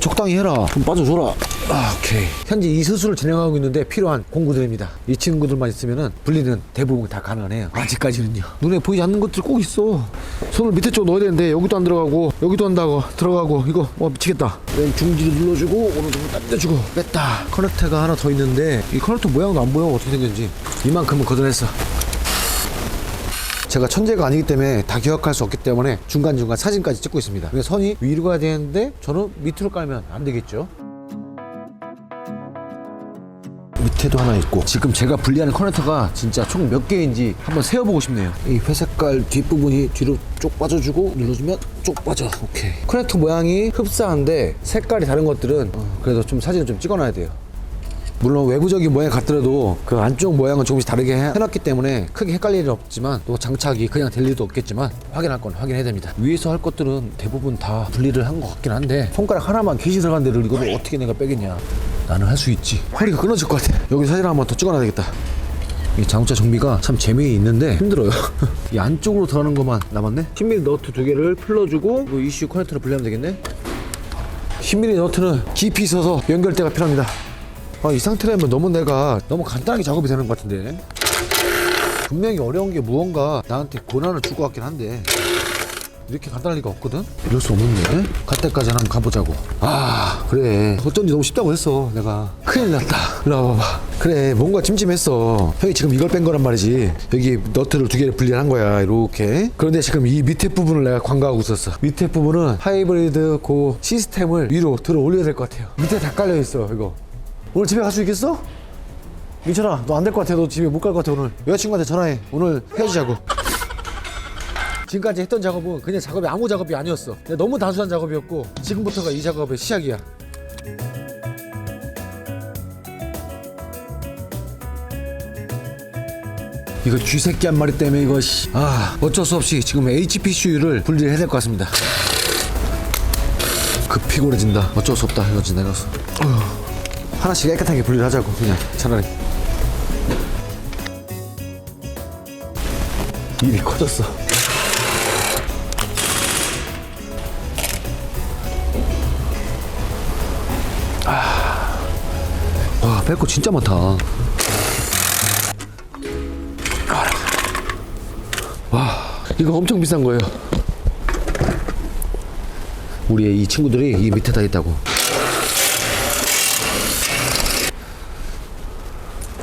적당히 해라. 좀 빠져줘라. 오케이. 현재 이 수술을 진행하고 있는데 필요한 공구들입니다. 이 친구들만 있으면은 분리는 대부분 다 가능해요. 아직까지는요. 눈에 보이지 않는 것들 꼭 있어. 손을 밑에 쪽 넣어야 되는데 여기도 안 들어가고 여기도 한다고 들어가고 이거 미치겠다. 왼 중지를 눌러주고 오른쪽을 당겨주고 뺐다. 커넥터가 하나 더 있는데 이 커넥터 모양도 안 보여. 어떻게 생겼는지. 이만큼은 걷어냈어. 제가 천재가 아니기 때문에 다 기억할 수 없기 때문에 중간중간 사진까지 찍고 있습니다. 근데 선이 위로 가야 되는데 저는 밑으로 깔면 안 되겠죠. 밑에도 하나 있고, 지금 제가 분리하는 커넥터가 진짜 총 몇 개인지 한번 세어보고 싶네요. 이 회색깔 뒷부분이 뒤로 쪽 빠져주고 눌러주면 쪽 빠져. 오케이. 커넥터 모양이 흡사한데 색깔이 다른 것들은 그래도 좀 사진을 좀 찍어놔야 돼요. 물론 외부적인 모양이 같더라도 그 안쪽 모양은 조금씩 다르게 해놨기 때문에 크게 헷갈릴 일은 없지만, 또 장착이 그냥 될 일도 없겠지만 확인할 건 확인해야 됩니다. 위에서 할 것들은 대부분 다 분리를 한 것 같긴 한데 손가락 하나만 깃이 들어간 데를 이거를 어떻게 내가 빼겠냐. 나는 할 수 있지. 허리가 끊어질 것 같아. 여기 사진 한번 더 찍어놔야 되겠다. 이 자동차 정비가 참 재미있는데 힘들어요. 이 안쪽으로 들어가는 것만 남았네. 10mm 너트 2개를 풀러주고 이 ECU 커넥터를 분리하면 되겠네. 10mm 너트는 깊이 있어서 연결대가 필요합니다. 이 상태라면 내가 너무 간단하게 작업이 되는 것 같은데. 분명히 어려운 게 무언가 나한테 고난을 줄 것 같긴 한데 이렇게 간단할 리가 없거든? 이럴 수 없는데? 갈 때까지 한번 가보자고. 그래. 어쩐지 너무 쉽다고 했어 내가. 큰일 났다. 일로 와봐봐. 그래, 뭔가 찜찜했어. 형이 지금 이걸 뺀 거란 말이지. 여기 너트를 2개를 분리한 거야 이렇게. 그런데 지금 이 밑에 부분을 내가 관가하고 있었어. 밑에 부분은 하이브리드 그 시스템을 위로 들어 올려야 될 것 같아요. 밑에 다 깔려 있어 이거. 오늘 집에 갈 수 있겠어? 민철아, 너 안 될 것 같아. 너 집에 못 갈 것 같아. 오늘 여자친구한테 전화해. 오늘 헤어지자고. 지금까지 했던 작업은 그냥 작업이 아무 작업이 아니었어. 그냥 너무 단순한 작업이었고 지금부터가 이 작업의 시작이야. 이거 쥐새끼 한 마리 때문에 이거 어쩔 수 없이 지금 HPCU를 분리를 해야 될 것 같습니다. 피곤해진다. 어쩔 수 없다. 이거 진짜 내가서 하나씩 깨끗하게 분리를 하자고. 그냥 차라리. 일이 커졌어. 와, 뺄 거 진짜 많다. 와, 이거 엄청 비싼 거예요. 우리의 이 친구들이 이 밑에 다 있다고.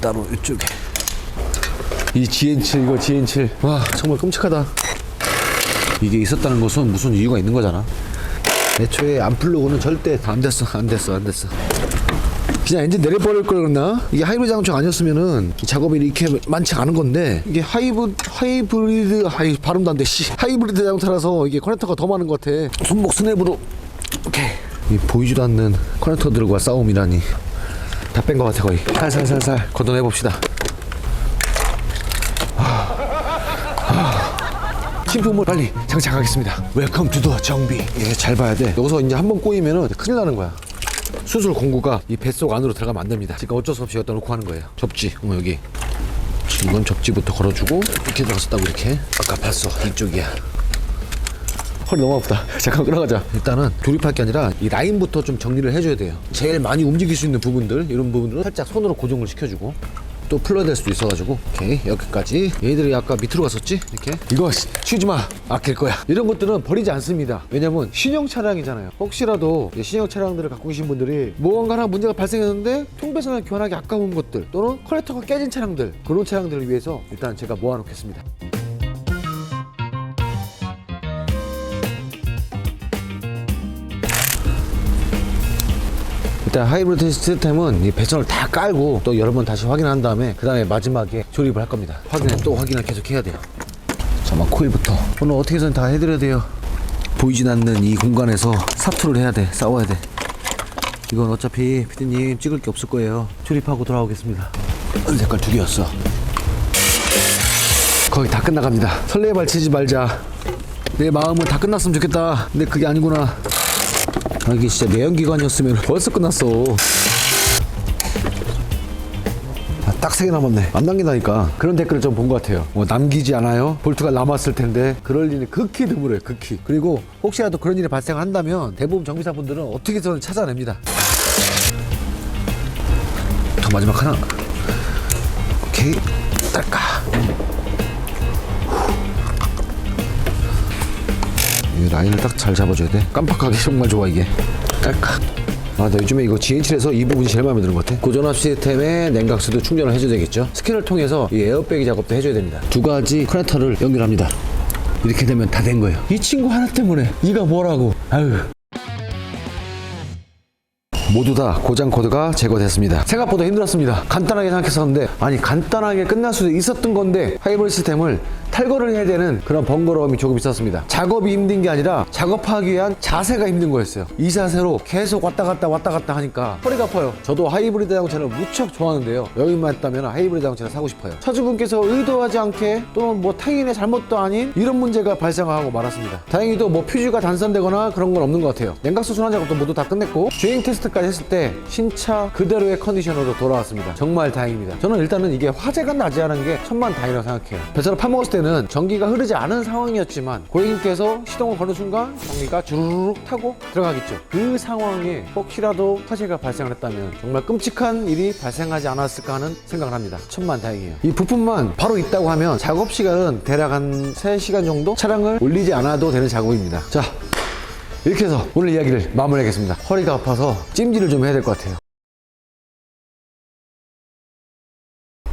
따로 이쪽에 이 GN7, 이거 GN7. 와, 정말 끔찍하다. 이게 있었다는 것은 무슨 이유가 있는 거잖아. 애초에 안 풀르고는 절대 안 됐어. 그냥 엔진 내려버릴 걸 그랬나? 이게 하이브리드 자동차가 아니었으면은 이 작업이 이렇게 많지 않은 건데, 이게 하이브리드 발음도 안 돼. 하이브리드 자동차라서 이게 커넥터가 더 많은 것 같아. 손목 스냅으로. 오케이. 이 보이지도 않는 커넥터들과 싸움이라니. 다 뺀 것 같아 거의. 살살 걷어내봅시다. 신품을 빨리 장착하겠습니다. 웰컴 투 더 정비. 예, 잘 봐야 돼. 여기서 이제 한번 꼬이면은 큰일 나는 거야. 수술 공구가 이 뱃속 안으로 들어가면 안 됩니다. 그러니까 어쩔 수 없이 여기다 놓고 하는 거예요. 접지, 여기. 이건 접지부터 걸어주고 이렇게 들어갔었다고. 이렇게. 아까 봤어. 이쪽이야. 허리 너무 아프다. 잠깐 끊어가자. 일단은 조립할 게 아니라 이 라인부터 좀 정리를 해줘야 돼요. 제일 많이 움직일 수 있는 부분들, 이런 부분들은 살짝 손으로 고정을 시켜주고, 또 풀러야 될 수도 있어가지고. 오케이, 여기까지. 얘들이 아까 밑으로 갔었지? 이렇게. 이거 치우지 마. 아낄 거야. 이런 것들은 버리지 않습니다. 왜냐면 신형 차량이잖아요. 혹시라도 신형 차량들을 갖고 계신 분들이 무언가 하나 문제가 발생했는데 통배선을 교환하기 아까운 것들, 또는 커넥터가 깨진 차량들, 그런 차량들을 위해서 일단 제가 모아놓겠습니다. 일단 하이브리드 시스템은 이 배선을 다 깔고 또 여러 번 다시 확인한 다음에 그 다음에 마지막에 조립을 할 겁니다. 확인을 계속 해야 돼요. 잠깐만, 코일부터. 오늘 어떻게 해서는 다 해드려야 돼요. 보이진 않는 이 공간에서 사투를 해야 돼. 싸워야 돼. 이건 어차피 피디님 찍을 게 없을 거예요. 조립하고 돌아오겠습니다. 색깔 2개였어. 거의 다 끝나갑니다. 설레 발치지 말자. 내 마음은 다 끝났으면 좋겠다. 근데 그게 아니구나. 아, 이게 진짜 내연기관이었으면 벌써 끝났어. 딱 3개 남았네. 안 남긴다니까. 그런 댓글을 좀 본 것 같아요. 뭐 남기지 않아요? 볼트가 남았을 텐데. 그럴 일이 극히 드물어요. 극히. 그리고 혹시라도 그런 일이 발생한다면 대부분 정비사분들은 어떻게 해서는 찾아냅니다. 더 마지막 하나. 오케이. 딸까. 이 라인을 딱 잘 잡아줘야 돼. 깜빡하기 정말 좋아 이게. 딸까. 아, 나 요즘에 이거 GH7에서 이 부분이 제일 마음에 드는 것 같아. 고전압 시스템에 냉각수도 충전을 해줘야 되겠죠. 스캔을 통해서 이 에어백이 작업도 해줘야 됩니다. 2가지 커넥터를 연결합니다. 이렇게 되면 다 된 거예요. 이 친구 하나 때문에 이가 뭐라고. 아유. 모두 다 고장 코드가 제거됐습니다. 생각보다 힘들었습니다. 간단하게 생각했었는데 아니 간단하게 끝날 수도 있었던 건데 하이브리드 시스템을 탈거를 해야 되는 그런 번거로움이 조금 있었습니다. 작업이 힘든 게 아니라 작업하기 위한 자세가 힘든 거였어요. 이 자세로 계속 왔다 갔다 하니까 허리가 아파요. 저도 하이브리드 자동차를 무척 좋아하는데요. 여기만 있다면 하이브리드 자동차를 사고 싶어요. 차주분께서 의도하지 않게 또는 뭐 타인의 잘못도 아닌 이런 문제가 발생하고 말았습니다. 다행히도 뭐 퓨즈가 단선되거나 그런 건 없는 것 같아요. 냉각수 순환 작업도 모두 다 끝냈고 주행 테스트까지 했을 때 신차 그대로의 컨디션으로 돌아왔습니다. 정말 다행입니다. 저는 일단은 이게 화재가 나지 않은 게 천만다행이라고 생각해요. 배선을 파먹었을 때는 전기가 흐르지 않은 상황이었지만 고객님께서 시동을 거는 순간 전기가 주르륵 타고 들어가겠죠. 그 상황에 혹시라도 화재가 발생을 했다면 정말 끔찍한 일이 발생하지 않았을까 하는 생각을 합니다. 천만다행이에요. 이 부품만 바로 있다고 하면 작업 시간은 대략 한 3시간 정도 차량을 올리지 않아도 되는 작업입니다. 자, 이렇게 해서 오늘 이야기를 마무리하겠습니다. 허리가 아파서 찜질을 좀 해야 될 것 같아요.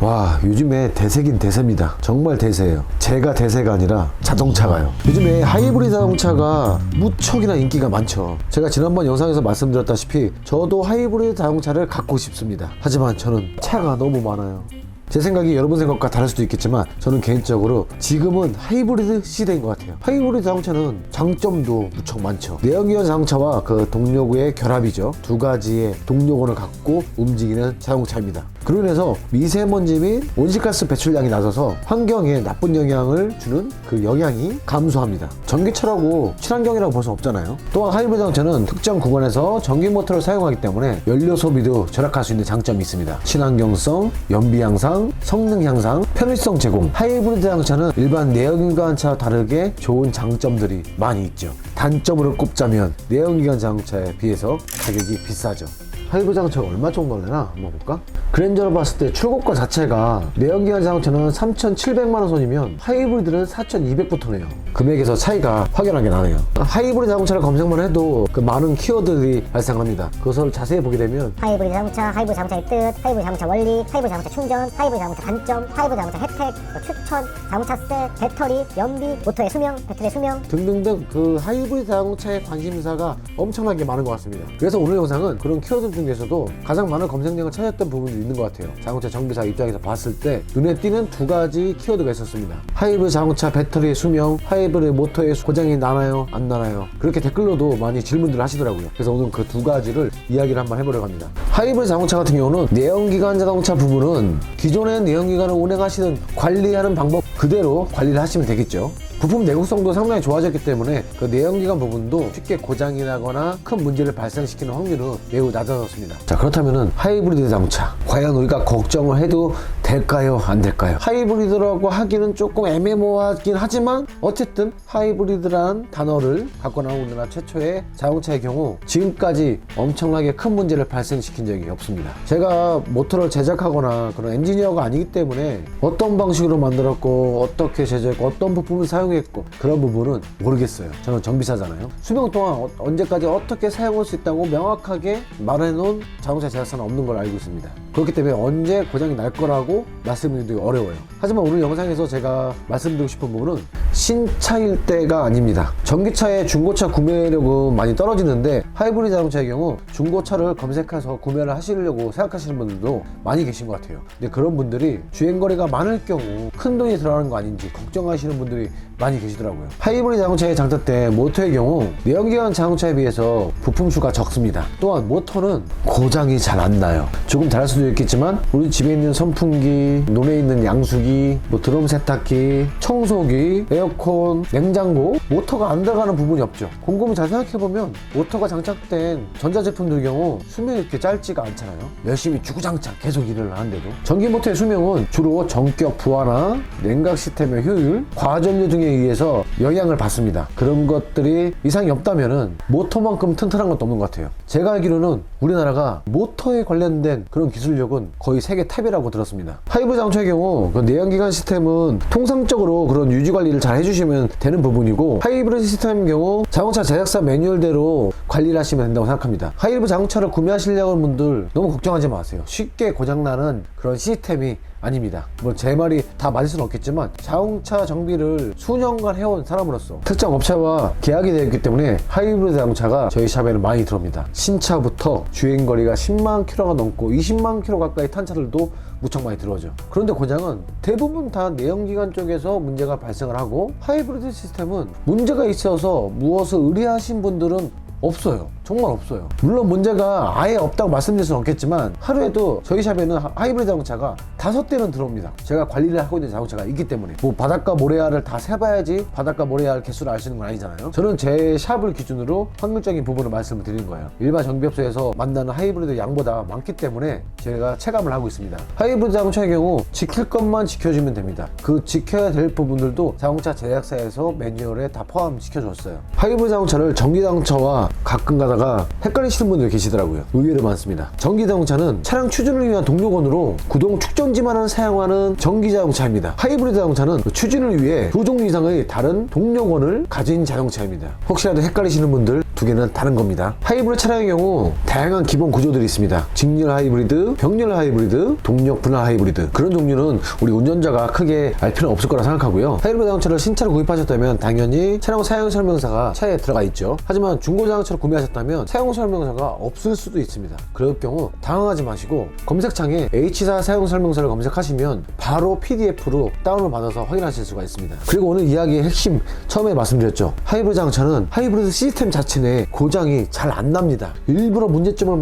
와, 요즘에 대세긴 대세입니다. 정말 대세예요. 제가 대세가 아니라 자동차가요. 요즘에 하이브리드 자동차가 무척이나 인기가 많죠. 제가 지난번 영상에서 말씀드렸다시피 저도 하이브리드 자동차를 갖고 싶습니다. 하지만 저는 차가 너무 많아요. 제 생각이 여러분 생각과 다를 수도 있겠지만 저는 개인적으로 지금은 하이브리드 시대인 것 같아요. 하이브리드 자동차는 장점도 무척 많죠. 내연기관 자동차와 그 동력의 결합이죠. 2가지의 동력원을 갖고 움직이는 자동차입니다. 그로 인해서 미세먼지 및 온실가스 배출량이 낮아서 환경에 나쁜 영향을 주는 그 영향이 감소합니다. 전기차라고 친환경이라고 볼 수 없잖아요. 또한 하이브리드 자동차는 특정 구간에서 전기 모터를 사용하기 때문에 연료 소비도 절약할 수 있는 장점이 있습니다. 친환경성, 연비 향상, 성능 향상, 편의성 제공. 하이브리드 자동차는 일반 내연기관차와 다르게 좋은 장점들이 많이 있죠. 단점으로 꼽자면 내연기관 자동차에 비해서 가격이 비싸죠. 하이브리드 자동차가 얼마 정도 하려나 한번 볼까? 그랜저로 봤을 때 출고가 자체가 내연기관 자동차는 3,700만원 선이면 하이브리드는 4,200부터 네요. 금액에서 차이가 확연하게 나네요. 하이브리드 자동차를 검색만 해도 그 많은 키워드들이 발생합니다. 그것을 자세히 보게 되면 하이브리드 자동차, 하이브리드 자동차의 뜻, 하이브리드 자동차 원리, 하이브리드 자동차 충전, 하이브리드 자동차 단점, 하이브리드 자동차 혜택, 뭐 추천, 자동차세, 배터리, 연비, 모터의 수명, 배터리의 수명 등등등 그 하이브리드 자동차의 관심사가 엄청나게 많은 것 같습니다. 그래서 오늘 영상은 그런 키워드 중에서도 가장 많은 검색량을 찾았던 부분들이 있는 것 같아요. 자동차 정비사 입장에서 봤을 때 눈에 띄는 2가지 키워드가 있었습니다. 하이브리드 자동차 배터리의 수명, 하이브리드 모터의 고장이 나나요? 안 나나요? 그렇게 댓글로도 많이 질문들을 하시더라고요. 그래서 오늘 그 2가지를 이야기를 한번 해보려고 합니다. 하이브리드 자동차 같은 경우는 내연기관 자동차 부분은 기존의 내연기관을 운행하시는 관리하는 방법 그대로 관리를 하시면 되겠죠. 부품 내구성도 상당히 좋아졌기 때문에 그 내연기관 부분도 쉽게 고장이 나거나 큰 문제를 발생시키는 확률은 매우 낮아졌습니다. 자, 그렇다면은 하이브리드 자동차 과연 우리가 걱정을 해도 될까요? 안 될까요? 하이브리드라고 하기는 조금 애매모호하긴 하지만 어쨌든 하이브리드란 단어를 갖고 나온 우리나라 최초의 자동차의 경우 지금까지 엄청나게 큰 문제를 발생시킨 적이 없습니다. 제가 모터를 제작하거나 그런 엔지니어가 아니기 때문에 어떤 방식으로 만들었고 어떻게 제작했고 어떤 부품을 사용했고 그런 부분은 모르겠어요. 저는 정비사잖아요. 수명 동안 언제까지 어떻게 사용할 수 있다고 명확하게 말해놓은 자동차 제작사는 없는 걸 알고 있습니다. 그렇기 때문에 언제 고장이 날 거라고 말씀드리기 어려워요. 하지만 오늘 영상에서 제가 말씀드리고 싶은 부분은 신차일 때가 아닙니다. 전기차의 중고차 구매력은 많이 떨어지는데 하이브리드 자동차의 경우 중고차를 검색해서 구매를 하시려고 생각하시는 분들도 많이 계신 것 같아요. 근데 그런 분들이 주행거리가 많을 경우 큰 돈이 들어가는 거 아닌지 걱정하시는 분들이 많이 계시더라고요. 하이브리드 자동차의 장착 때 모터의 경우 내연기관 자동차에 비해서 부품 수가 적습니다. 또한 모터는 고장이 잘 안 나요. 조금 다를 수도 있겠지만 우리 집에 있는 선풍기, 논에 있는 양수기, 뭐 드럼 세탁기, 청소기, 에어컨, 냉장고 모터가 안 들어가는 부분이 없죠. 곰곰이 잘 생각해보면 모터가 장착된 전자제품들 경우 수명이 이렇게 짧지가 않잖아요. 열심히 주구장창 계속 일을 하는데도 전기 모터의 수명은 주로 전격 부하나 냉각 시스템의 효율, 과전류 등에 의해서 영향을 받습니다. 그런 것들이 이상이 없다면은 모터만큼 튼튼한 것도 없는 것 같아요. 제가 알기로는 우리나라가 모터에 관련된 그런 기술력은 거의 세계 탑이라고 들었습니다. 하이브리드 자동차의 경우 그 내연기관 시스템은 통상적으로 그런 유지 관리를 잘 해주시면 되는 부분이고 하이브리드 시스템의 경우 자동차 제작사 매뉴얼대로 관리를 하시면 된다고 생각합니다. 하이브리드 자동차를 구매하시려고 하는 분들 너무 걱정하지 마세요. 쉽게 고장나는 그런 시스템이 아닙니다. 뭐 제 말이 다 맞을 수는 없겠지만 자동차 정비를 수년간 해온 사람으로서 특정 업체와 계약이 되어 있기 때문에 하이브리드 자동차가 저희 샵에는 많이 들어옵니다. 신차부터 주행거리가 10만 킬로가 넘고 20만 킬로 가까이 탄 차들도 무척 많이 들어오죠. 그런데 고장은 대부분 다 내연기관 쪽에서 문제가 발생을 하고 하이브리드 시스템은 문제가 있어서 무엇을 의뢰하신 분들은 없어요. 정말 없어요. 물론 문제가 아예 없다고 말씀드릴 수는 없겠지만 하루에도 저희 샵에는 하이브리드 자동차가 5대는 들어옵니다. 제가 관리를 하고 있는 자동차가 있기 때문에 뭐 바닷가 모래알을 다 세봐야지 바닷가 모래알 개수를 알 수 있는 건 아니잖아요. 저는 제 샵을 기준으로 확률적인 부분을 말씀을 드리는 거예요. 일반 정비업소에서 만나는 하이브리드 양보다 많기 때문에 제가 체감을 하고 있습니다. 하이브리드 자동차의 경우 지킬 것만 지켜주면 됩니다. 그 지켜야 될 부분들도 자동차 제작사에서 매뉴얼에 다 포함시켜줬어요. 하이브리드 자동차를 전기 자동차와 가끔 가다가 헷갈리시는 분들 계시더라고요. 의외로 많습니다. 전기 자동차는 차량 추진을 위한 동력원으로 구동 축전지만을 사용하는 전기 자동차입니다. 하이브리드 자동차는 추진을 위해 두 종류 이상의 다른 동력원을 가진 자동차입니다. 혹시라도 헷갈리시는 분들 두 개는 다른 겁니다. 하이브리드 차량의 경우 다양한 기본 구조들이 있습니다. 직렬 하이브리드, 병렬 하이브리드, 동력 분할 하이브리드. 그런 종류는 우리 운전자가 크게 알 필요는 없을 거라 생각하고요. 하이브리드 자동차를 신차로 구입하셨다면 당연히 차량 사용 설명서가 차에 들어가 있죠. 하지만 중고 자동차를 구매하셨다면 사용 설명서가 없을 수도 있습니다. 그럴 경우 당황하지 마시고 검색창에 H사 사용 설명서를 검색하시면 바로 PDF로 다운을 받아서 확인하실 수가 있습니다. 그리고 오늘 이야기의 핵심 처음에 말씀드렸죠. 하이브리드 자동차는 하이브리드 시스템 자체 내에 고장이 잘 안 납니다. 일부러 문제점을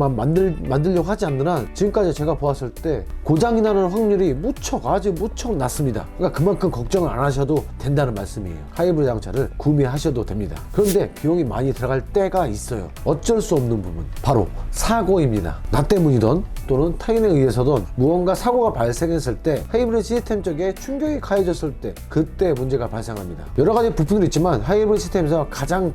만들려고 하지 않는 한 지금까지 제가 보았을 때 고장이 나는 확률이 아주 무척 낮습니다. 그러니까 그만큼 걱정을 안 하셔도 된다는 말씀이에요. 하이브리드 자동차를 구매하셔도 됩니다. 그런데 비용이 많이 들어갈 때가 있어요. 어쩔 수 없는 부분, 바로 사고입니다. 나 때문이던 또는 타인에 의해서든 무언가 사고가 발생했을 때 하이브리드 시스템 쪽에 충격이 가해졌을 때 그때 문제가 발생합니다. 여러 가지 부품들이 있지만 하이브리드 시스템에서 가장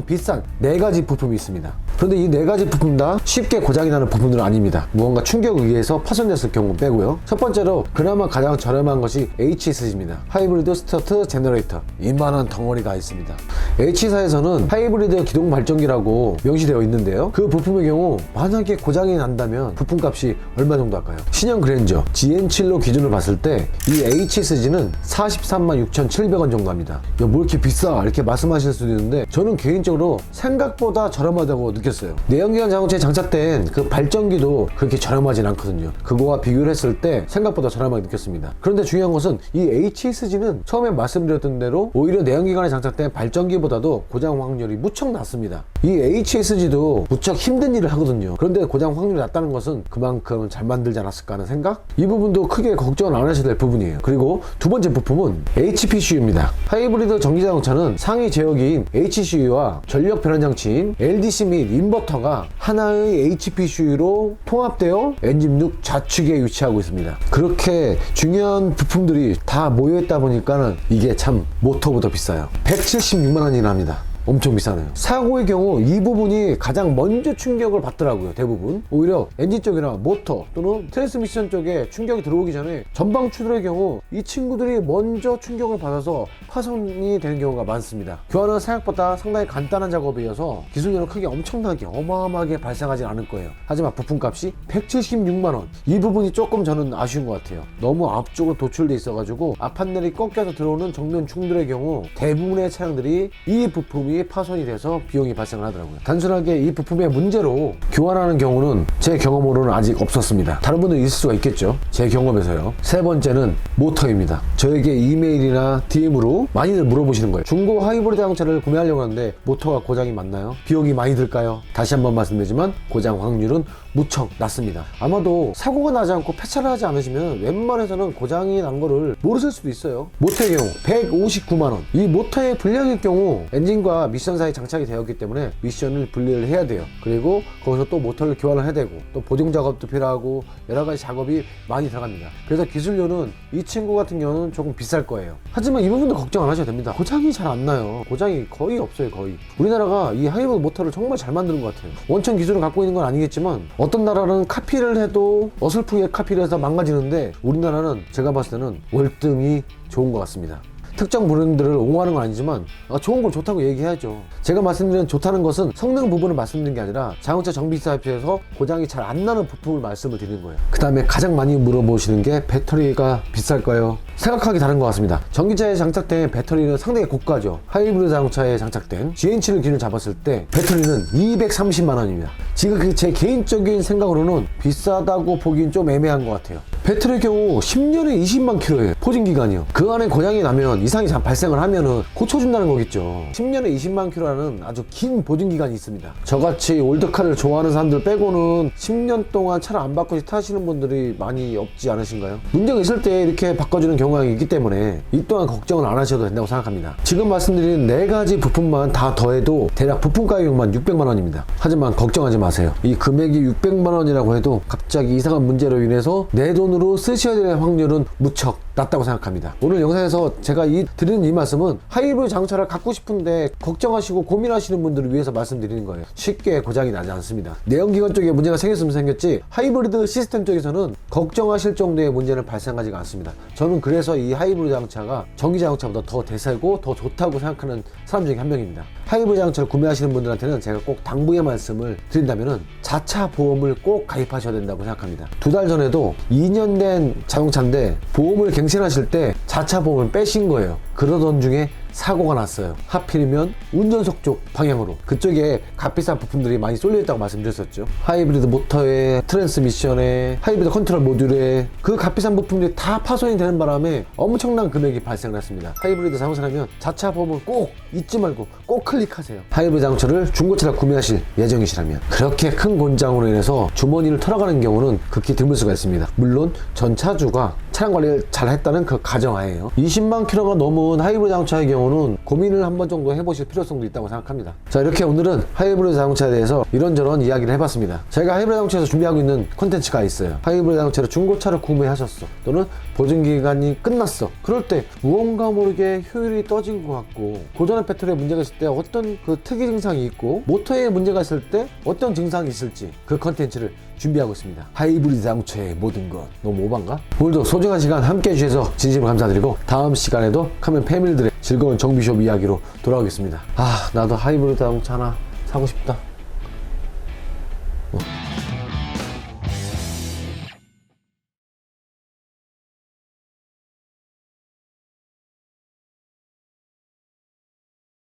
비싼 4가지 부품이 있습니다. 그런데 이 4가지 부품 다 쉽게 고장이 나는 부품들은 아닙니다. 무언가 충격에 의해서 파손됐을 경우 빼고요. 첫 번째로 그나마 가장 저렴한 것이 HSG입니다. 하이브리드 스타트 제너레이터. 이만한 덩어리가 있습니다. H사에서는 하이브리드 기동 발전기라고 명시되어 있는데요. 그 부품의 경우 만약에 고장이 난다면 부품값이 얼마 정도 할까요? 신형 그랜저 GN7로 기준을 봤을 때 이 HSG는 43만 6,700원 정도 합니다. 야, 뭐 이렇게 비싸? 이렇게 말씀하실 수도 있는데 저는 개인적으로 생각보다 저렴하다고 느꼈어요. 내연기관 자동차에 장착된 그 발전기도 그렇게 저렴하진 않거든요. 그거와 비교를 했을 때 생각보다 저렴하게 느꼈습니다. 그런데 중요한 것은 이 HSG는 처음에 말씀드렸던 대로 오히려 내연기관에 장착된 발전기보다도 고장 확률이 무척 낮습니다. 이 HSG도 무척 힘든 일을 하거든요. 그런데 고장 확률이 낮다는 것은 그만큼 잘 만들지 않았을까 하는 생각? 이 부분도 크게 걱정을 안 하셔야 될 부분이에요. 그리고 두 번째 부품은 HPCU입니다. 하이브리드 전기자동차는 상위 제어기인 HCU와 전력 변환 장치인 LDC 및 인버터가 하나의 HPCU로 통합되어 엔진 6 좌측에 위치하고 있습니다. 그렇게 중요한 부품들이 다 모여있다 보니까는 이게 참 모터보다 비싸요. 176만 원이나 합니다. 엄청 비싸네요. 사고의 경우 이 부분이 가장 먼저 충격을 받더라고요. 대부분 오히려 엔진 쪽이나 모터 또는 트랜스미션 쪽에 충격이 들어오기 전에 전방 추돌의 경우 이 친구들이 먼저 충격을 받아서 파손이 되는 경우가 많습니다. 교환은 생각보다 상당히 간단한 작업이어서 기술료는 크게 엄청나게 어마어마하게 발생하지 않을 거예요. 하지만 부품값이 176만원, 이 부분이 조금 저는 아쉬운 것 같아요. 너무 앞쪽으로 도출돼 있어가지고 앞판넬이 꺾여서 들어오는 정면 충돌의 경우 대부분의 차량들이 이 부품이 파손이 돼서 비용이 발생을 하더라고요. 단순하게 이 부품의 문제로 교환하는 경우는 제 경험으로는 아직 없었습니다. 다른 분들 있을 수가 있겠죠. 제 경험에서요. 세 번째는 모터입니다. 저에게 이메일이나 DM으로 많이들 물어보시는 거예요. 중고 하이브리드 자동차를 구매하려고 하는데 모터가 고장이 많나요? 비용이 많이 들까요? 다시 한번 말씀드리지만 고장 확률은 무척 낮습니다. 아마도 사고가 나지 않고 폐차를 하지 않으시면 웬만해서는 고장이 난 거를 모르실 수도 있어요. 모터의 경우 159만원. 이 모터의 분량일 경우 엔진과 미션 사이 장착이 되었기 때문에 미션을 분리를 해야 돼요. 그리고 거기서 또 모터를 교환을 해야 되고 또 보증 작업도 필요하고 여러 가지 작업이 많이 들어갑니다. 그래서 기술료는 이 친구 같은 경우는 조금 비쌀 거예요. 하지만 이 부분도 걱정 안 하셔도 됩니다. 고장이 잘 안 나요. 고장이 거의 없어요. 거의. 우리나라가 이 하이브리드 모터를 정말 잘 만드는 것 같아요. 원천 기술을 갖고 있는 건 아니겠지만 어떤 나라는 카피를 해도 어설프게 카피를 해서 망가지는데 우리나라는 제가 봤을 때는 월등히 좋은 것 같습니다. 특정 브랜드를 옹호하는 건 아니지만 좋은 걸 좋다고 얘기해야죠. 제가 말씀드리는 좋다는 것은 성능 부분을 말씀드리는 게 아니라 자동차 정비 사이트에서 고장이 잘 안 나는 부품을 말씀을 드리는 거예요. 그 다음에 가장 많이 물어보시는 게 배터리가 비쌀까요? 생각하기 다른 것 같습니다. 전기차에 장착된 배터리는 상당히 고가죠. 하이브리드 자동차에 장착된 GH7을 기준으로 잡았을 때 배터리는 230만원입니다. 지금 제 개인적인 생각으로는 비싸다고 보기엔 좀 애매한 것 같아요. 배터리의 경우 10년에 20만 킬로예요. 포진기간이요. 그 안에 고장이 나면 이상이 발생을 하면은 고쳐준다는 거겠죠. 10년에 20만 킬로라는 아주 긴 보증기간이 있습니다. 저같이 올드카를 좋아하는 사람들 빼고는 10년 동안 차를 안 바꿔서 타시는 분들이 많이 없지 않으신가요? 문제가 있을 때 이렇게 바꿔주는 경우가 있기 때문에 이 또한 걱정을 안 하셔도 된다고 생각합니다. 지금 말씀드린 4가지 부품만 다 더해도 대략 부품 가격만 600만원입니다. 하지만 걱정하지 마세요. 이 금액이 600만원이라고 해도 갑자기 이상한 문제로 인해서 내 돈으로 쓰셔야 될 확률은 무척 낮다고 생각합니다. 오늘 영상에서 제가 드리는 이 말씀은 하이브리드 자동차를 갖고 싶은데 걱정하시고 고민하시는 분들을 위해서 말씀드리는 거예요. 쉽게 고장이 나지 않습니다. 내연기관 쪽에 문제가 생겼으면 생겼지 하이브리드 시스템 쪽에서는 걱정하실 정도의 문제는 발생하지가 않습니다. 저는 그래서 이 하이브리드 자동차가 전기 자동차보다 더 대세고 더 좋다고 생각하는 사람 중에 한 명입니다. 하이브리드 자동차를 구매하시는 분들한테는 제가 꼭 당부의 말씀을 드린다면은 자차 보험을 꼭 가입하셔야 된다고 생각합니다. 2달 전에도 2년 된 자동차인데 보험을 갱신하실 때 자차 보험을 빼신 거예요. 그러던 중에 사고가 났어요. 하필이면 운전석 쪽 방향으로. 그쪽에 값비싼 부품들이 많이 쏠려있다고 말씀드렸었죠. 하이브리드 모터에 트랜스미션에 하이브리드 컨트롤 모듈에 그 값비싼 부품들이 다 파손이 되는 바람에 엄청난 금액이 발생을 했습니다. 하이브리드 자동차라면 자차 보험을 꼭 잊지 말고 꼭 클릭하세요. 하이브리드 자동차를 중고차를 구매하실 예정이시라면 그렇게 큰 고장으로 인해서 주머니를 털어가는 경우는 극히 드물 수가 있습니다. 물론 전 차주가 차량 관리를 잘 했다는 그 가정하에요. 20만 킬로가 넘은 하이브리드 자동차의 경우는 고민을 한 번 정도 해보실 필요성도 있다고 생각합니다. 자, 이렇게 오늘은 하이브리드 자동차에 대해서 이런저런 이야기를 해봤습니다. 제가 하이브리드 자동차에서 준비하고 있는 콘텐츠가 있어요. 하이브리드 자동차를 중고차를 구매하셨어, 또는 보증기간이 끝났어. 그럴 때 무언가 모르게 효율이 떠진 것 같고 고전의 배터리에 문제가 있을 때 어떤 그 특이 증상이 있고 모터에 문제가 있을 때 어떤 증상이 있을지 그 콘텐츠를 준비하고 있습니다. 하이브리드 자동차의 모든 것. 너무 오반가? 오늘도 소중한 시간 함께 해주셔서 진심으로 감사드리고 다음 시간에도 카멘 패밀리들의 즐거운 정비숍 이야기로 돌아오겠습니다. 나도 하이브리드 자동차 하나 사고 싶다.